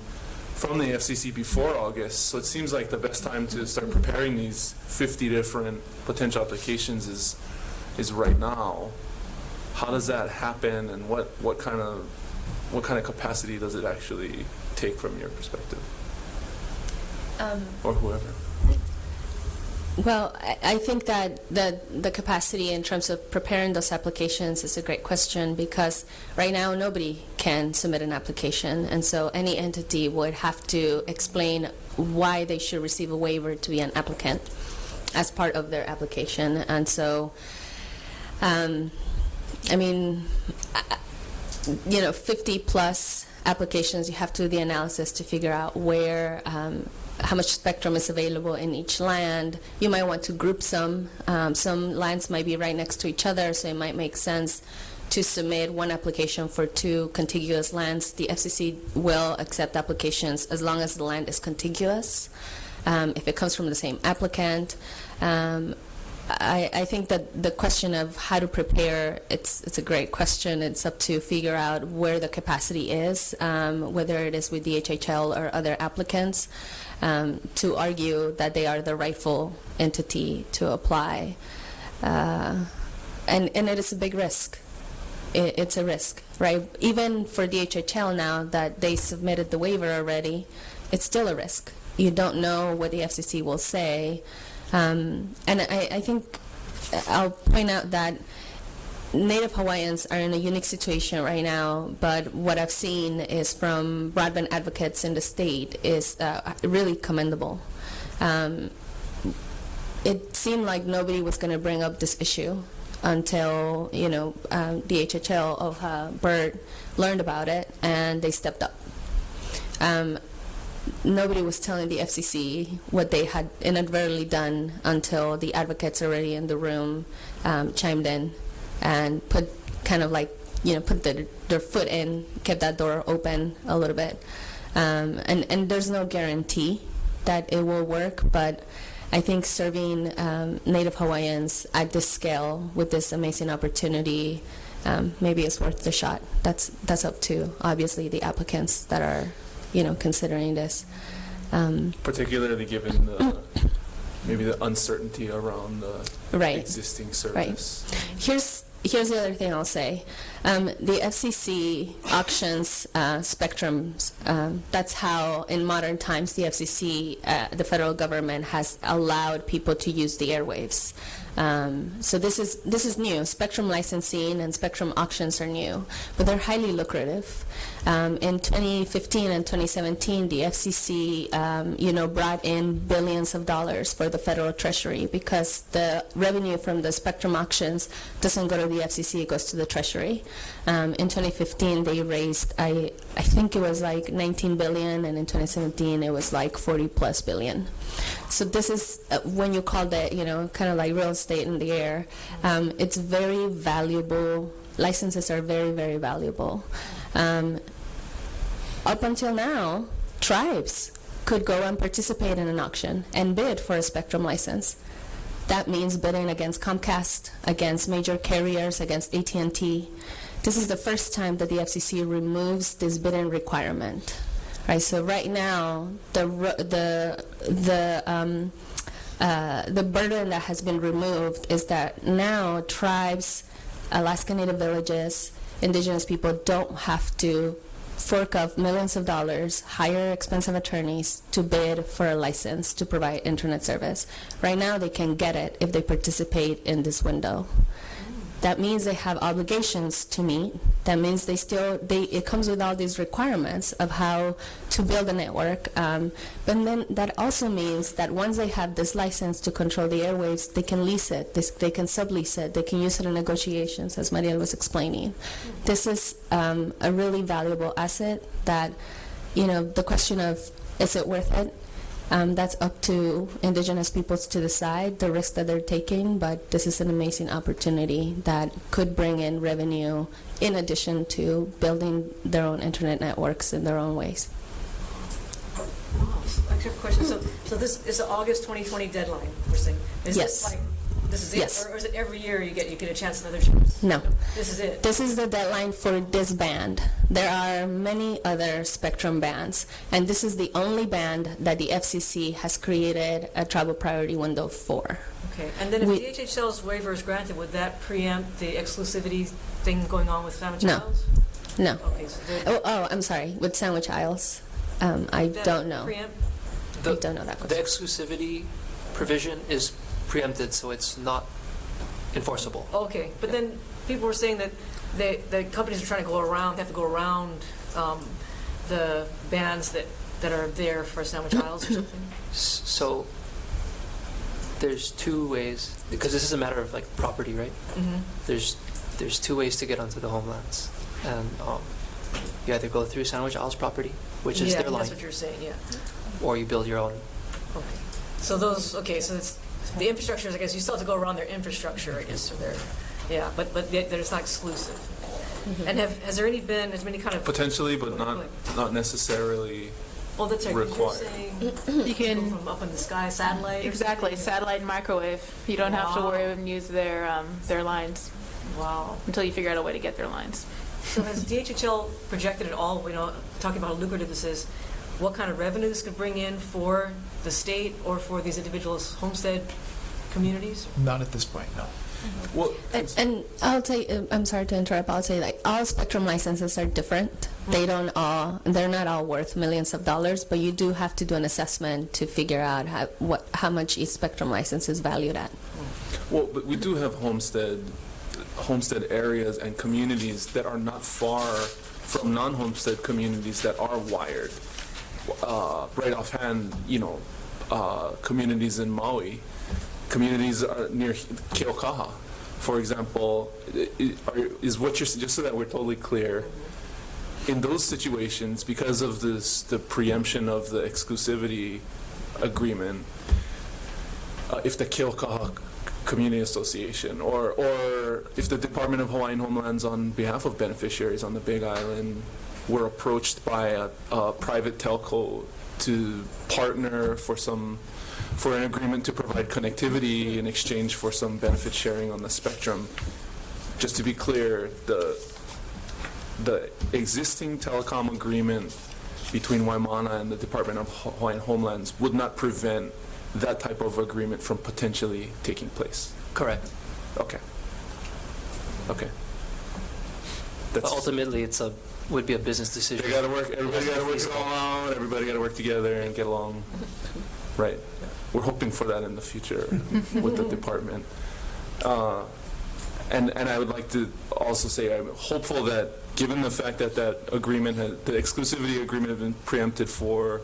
from the FCC before August, so it seems like the best time to start preparing these 50 different potential applications is right now. How does that happen, and what kind of capacity does it actually take from your perspective? Or whoever. Well, I think that the capacity in terms of preparing those applications is a great question, because right now nobody can submit an application, and so any entity would have to explain why they should receive a waiver to be an applicant as part of their application. And so, I mean, 50 plus applications, you have to do the analysis to figure out where how much spectrum is available in each land. You might want to group some. Some lands might be right next to each other, so it might make sense to submit one application for two contiguous lands. The FCC will accept applications as long as the land is contiguous. If it comes from the same applicant, I think that the question of how to prepare, it's a great question. It's up to figure out where the capacity is, whether it is with DHHL or other applicants, to argue that they are the rightful entity to apply. And it is a big risk. It's a risk, right? Even for DHHL now that they submitted the waiver already, it's still a risk. You don't know what the FCC will say. And I think I'll point out that Native Hawaiians are in a unique situation right now, but what I've seen is from broadband advocates in the state is really commendable. It seemed like nobody was going to bring up this issue until, DHHL of Burt learned about it, and they stepped up. Nobody was telling the FCC what they had inadvertently done until the advocates already in the room chimed in and put their foot in, kept that door open a little bit. And there's no guarantee that it will work, but I think serving Native Hawaiians at this scale with this amazing opportunity maybe it's worth the shot. That's up to, obviously, the applicants that are considering this. Particularly given maybe the uncertainty around the existing service. Right. Here's the other thing I'll say. The FCC auctions spectrums. That's how, in modern times, the FCC, the federal government, has allowed people to use the airwaves. So this is new. Spectrum licensing and spectrum auctions are new, but they're highly lucrative. In 2015 and 2017, the FCC, brought in billions of dollars for the federal treasury, because the revenue from the spectrum auctions doesn't go to the FCC; it goes to the treasury. In 2015, they raised, I think it was like 19 billion, and in 2017, it was like 40 plus billion. So this is when you call that, kind of like real estate in the air. It's very valuable. Licenses are very, very valuable. Up until now, tribes could go and participate in an auction and bid for a spectrum license. That means bidding against Comcast, against major carriers, against AT&T. This is the first time that the FCC removes this bidding requirement. Right, so right now, the burden that has been removed is that now tribes, Alaska Native villages, indigenous people don't have to fork up millions of dollars, hire expensive attorneys to bid for a license to provide internet service. Right now, they can get it if they participate in this window. That means they have obligations to meet. That means it comes with all these requirements of how to build a network. But then that also means that once they have this license to control the airwaves, they can lease it, they can sublease it, they can use it in negotiations, as Mariel was explaining. This is a really valuable asset that, the question of, is it worth it? That's up to indigenous peoples to decide the risk that they're taking, but this is an amazing opportunity that could bring in revenue in addition to building their own internet networks in their own ways. Actually, I have a question. So this is the August 2020 deadline, we're saying. Is Yes. this like, this is it? Yes. Or is it every year you get a chance, another chance? No. This is it? This is the deadline for this band. There are many other spectrum bands, and this is the only band that the FCC has created a tribal priority window for. Okay. And then if We- DHHL's waiver is granted, would that preempt the exclusivity thing going on with Sandwich No. Isles? No. Okay, so they're- I'm sorry. With Sandwich Isles, I that don't know. preempt? I don't know that The question. exclusivity provision is preempted, so it's not enforceable. Okay, but then people were saying that the companies are trying to go around, they have to go around the bans that are there for Sandwich Isles or something? So there's two ways, because this is a matter of like property, right? Mm-hmm. There's two ways to get onto the homelands, and you either go through Sandwich Isles property, which is Yeah, their line, that's what you're saying, yeah. or you build your own. Okay. So those, okay, so it's, the infrastructure, I guess you still have to go around their infrastructure, I guess, or their, yeah, but it's not exclusive. And has there any kind of... Potentially, but not necessarily. Well, that's right, 'cause required. you're saying You can, go from up in the sky, satellite? or exactly, something? satellite and microwave. You don't have to Wow. worry and use their lines Wow. until you figure out a way to get their lines. So has DHHL projected at all, talking about how lucrative this is, what kind of revenue this could bring in for the state or for these individuals' homestead communities? Not at this point, no. Well, And I'll say, I'm sorry to interrupt. I'll say like all spectrum licenses are different. They're not all worth millions of dollars, but you do have to do an assessment to figure out how much each spectrum license is valued at. well, but we do have homestead areas and communities that are not far from non-homestead communities that are wired. Right offhand, communities in Maui, communities near Keaukaha, for example, is what you're, just so that we're totally clear, in those situations, because of the preemption of the exclusivity agreement, if the Keaukaha Community Association or if the Department of Hawaiian Homelands on behalf of beneficiaries on the Big Island were approached by a private telco to partner for an agreement to provide connectivity in exchange for some benefit sharing on the spectrum. Just to be clear, the existing telecom agreement between Waimana and the Department of Hawaiian Homelands would not prevent that type of agreement from potentially taking place. Correct. Okay. But ultimately, would be a business They decision. gotta work. Everybody gotta work it all out. Everybody gotta work together and get along. Right. We're hoping for that in the future with the department. And I would like to also say I'm hopeful that given the fact that the exclusivity agreement has been preempted for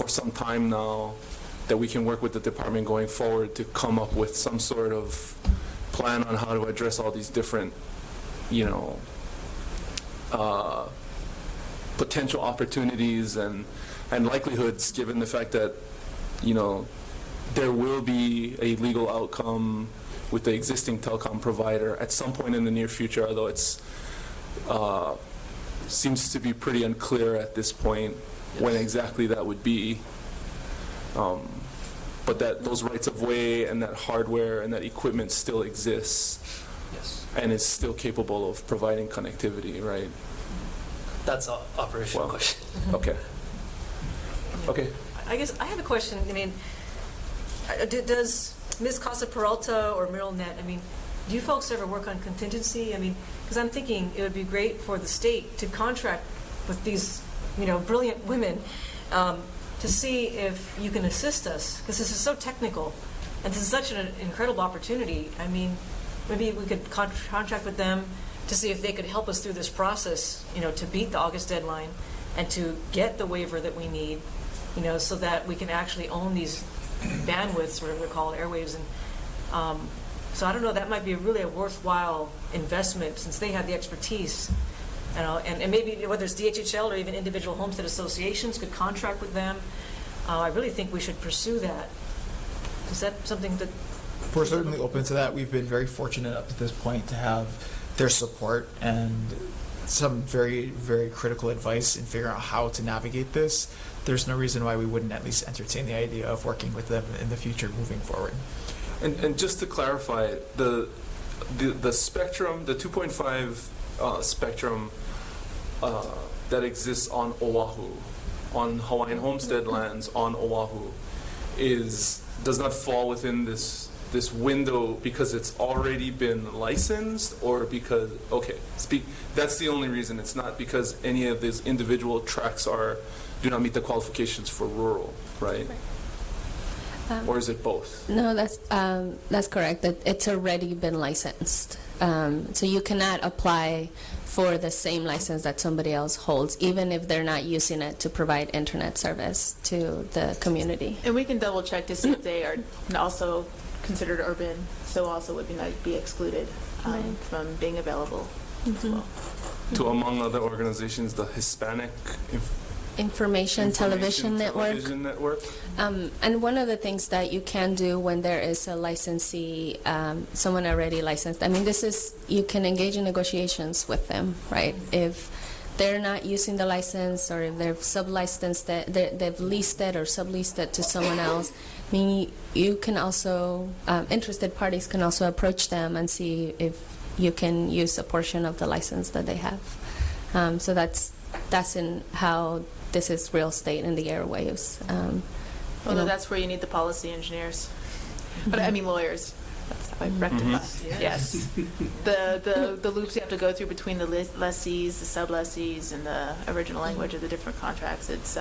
some time now, that we can work with the department going forward to come up with some sort of plan on how to address all these different, potential opportunities and likelihoods, given the fact that, there will be a legal outcome with the existing telecom provider at some point in the near future, although it's seems to be pretty unclear at this point when exactly that would be. But that those rights of way and that hardware and that equipment still exists. Yes. And is still capable of providing connectivity, right? That's an operational Well, question. Okay. Okay. I guess I have a question. Does Ms. Casa Peralta or MirrelNet, do you folks ever work on contingency? Because I'm thinking it would be great for the state to contract with these, brilliant women to see if you can assist us, because this is so technical, and this is such an incredible opportunity. Maybe we could contract with them to see if they could help us through this process, to beat the August deadline and to get the waiver that we need, so that we can actually own these bandwidths, whatever they're called, airwaves. And so I don't know, that might be really a worthwhile investment since they have the expertise. And maybe whether it's DHHL or even individual homestead associations could contract with them I really think we should pursue that. Is that something that... We're certainly open to that. We've been very fortunate up to this point to have their support and some very, very critical advice in figuring out how to navigate this. There's no reason why we wouldn't at least entertain the idea of working with them in the future moving forward. And just to clarify, the spectrum, the 2.5 spectrum that exists on Oahu, on Hawaiian homestead lands on Oahu, does not fall within this window because it's already been licensed, or because that's the only reason. It's not because any of these individual tracts do not meet the qualifications for rural, right? Or is it both? No, that's correct. It's already been licensed. So you cannot apply for the same license that somebody else holds, even if they're not using it to provide internet service to the community. And we can double check to see if they are also considered urban, so also would be excluded from being available as well. To, among other organizations, the Hispanic Information Television Network. And one of the things that you can do when there is a licensee, someone already licensed, I mean, you can engage in negotiations with them, right? If they're not using the license, or if they've sub-licensed it, they've leased it or subleased it to someone else, I mean, you can also, interested parties can also approach them and see if you can use a portion of the license that they have. So that's in how this is real estate in the airwaves. Although that's where you need the policy engineers, but I mean lawyers. That's how I rectify. Yes, the loops you have to go through between the lessees, the sub-lessees, and the original language of the different contracts. It's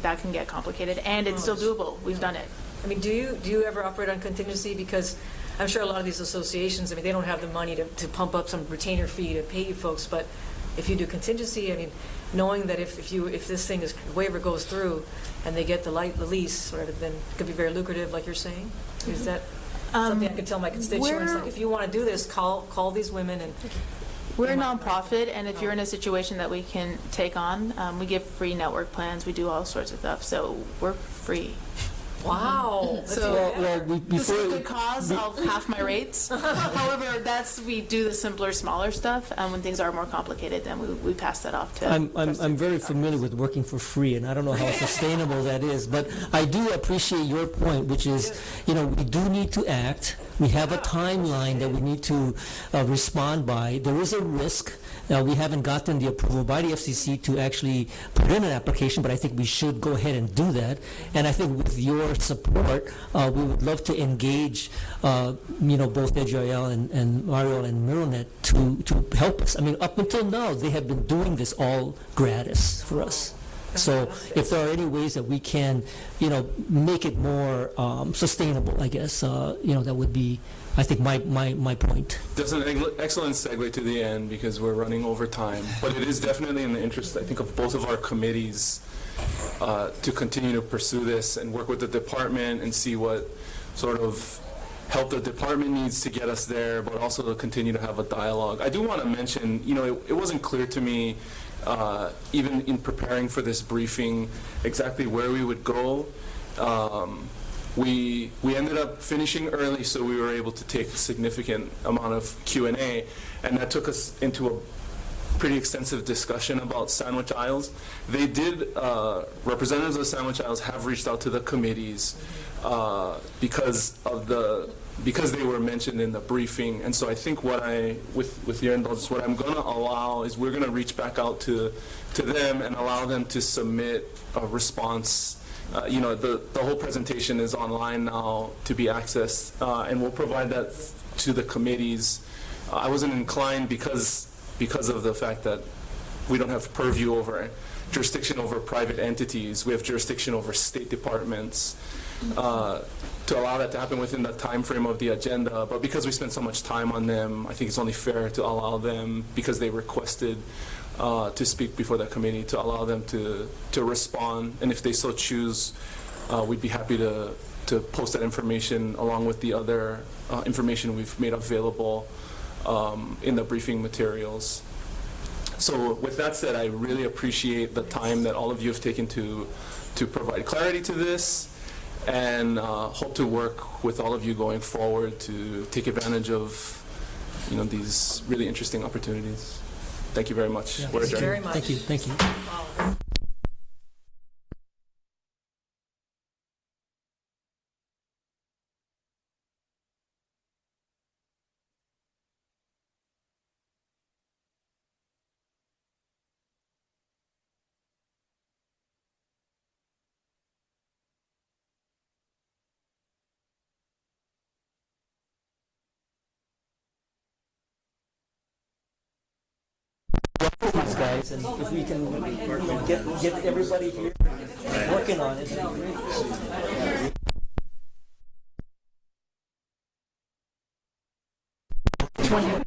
that can get complicated, and it's still doable. We've done it. I mean, do you ever operate on contingency? Because I'm sure a lot of these associations, I mean, they don't have the money to pump up some retainer fee to pay you folks, but if you do contingency, I mean, knowing that if this thing waiver goes through and they get the lease, or then it could be very lucrative, like you're saying. Is that something I could tell my constituents? Like, if you want to do this, call these women and. We're a nonprofit, and if you're in a situation that we can take on, we give free network plans. We do all sorts of stuff, so we're free. Wow. So this is a good cause. I'll half my rates. However, we do the simpler, smaller stuff. When things are more complicated, then we pass that off to. I'm very familiar with working for free, and I don't know how sustainable that is. But I do appreciate your point, which is, we do need to act. We have a timeline that we need to respond by. There is a risk. We haven't gotten the approval by the FCC to actually put in an application, but I think we should go ahead and do that. And I think with your support, we would love to engage, both EduIL and Mario and Mironet to help us. I mean, up until now, they have been doing this all gratis for us. So if there are any ways that we can, make it more sustainable, I guess, that would be, I think, my point. That's an excellent segue to the end, because we're running over time. But it is definitely in the interest, I think, of both of our committees to continue to pursue this and work with the department and see what sort of help the department needs to get us there, but also to continue to have a dialogue. I do want to mention, it wasn't clear to me, even in preparing for this briefing, exactly where we would go. We ended up finishing early, so we were able to take a significant amount of Q&A, and that took us into a pretty extensive discussion about Sandwich Isles. They did, representatives of Sandwich Isles have reached out to the committees because they were mentioned in the briefing. And so I think with your indulgence, what I'm going to allow is we're going to reach back out to them and allow them to submit a response. The whole presentation is online now to be accessed, and we'll provide that to the committees. I wasn't inclined because of the fact that we don't have jurisdiction over private entities. We have jurisdiction over state departments. To allow that to happen within the time frame of the agenda, but because we spent so much time on them, I think it's only fair to allow them, because they requested to speak before the committee, to allow them to respond, and if they so choose, we'd be happy to post that information along with the other information we've made available in the briefing materials. So with that said, I really appreciate the time that all of you have taken to provide clarity to this, and hope to work with all of you going forward to take advantage of these really interesting opportunities. Thank you very much. Yeah, We're thank you adjourned. very much. Thank you. Thank you. Wow. These guys, and if we can get everybody here working on it, that'd be great.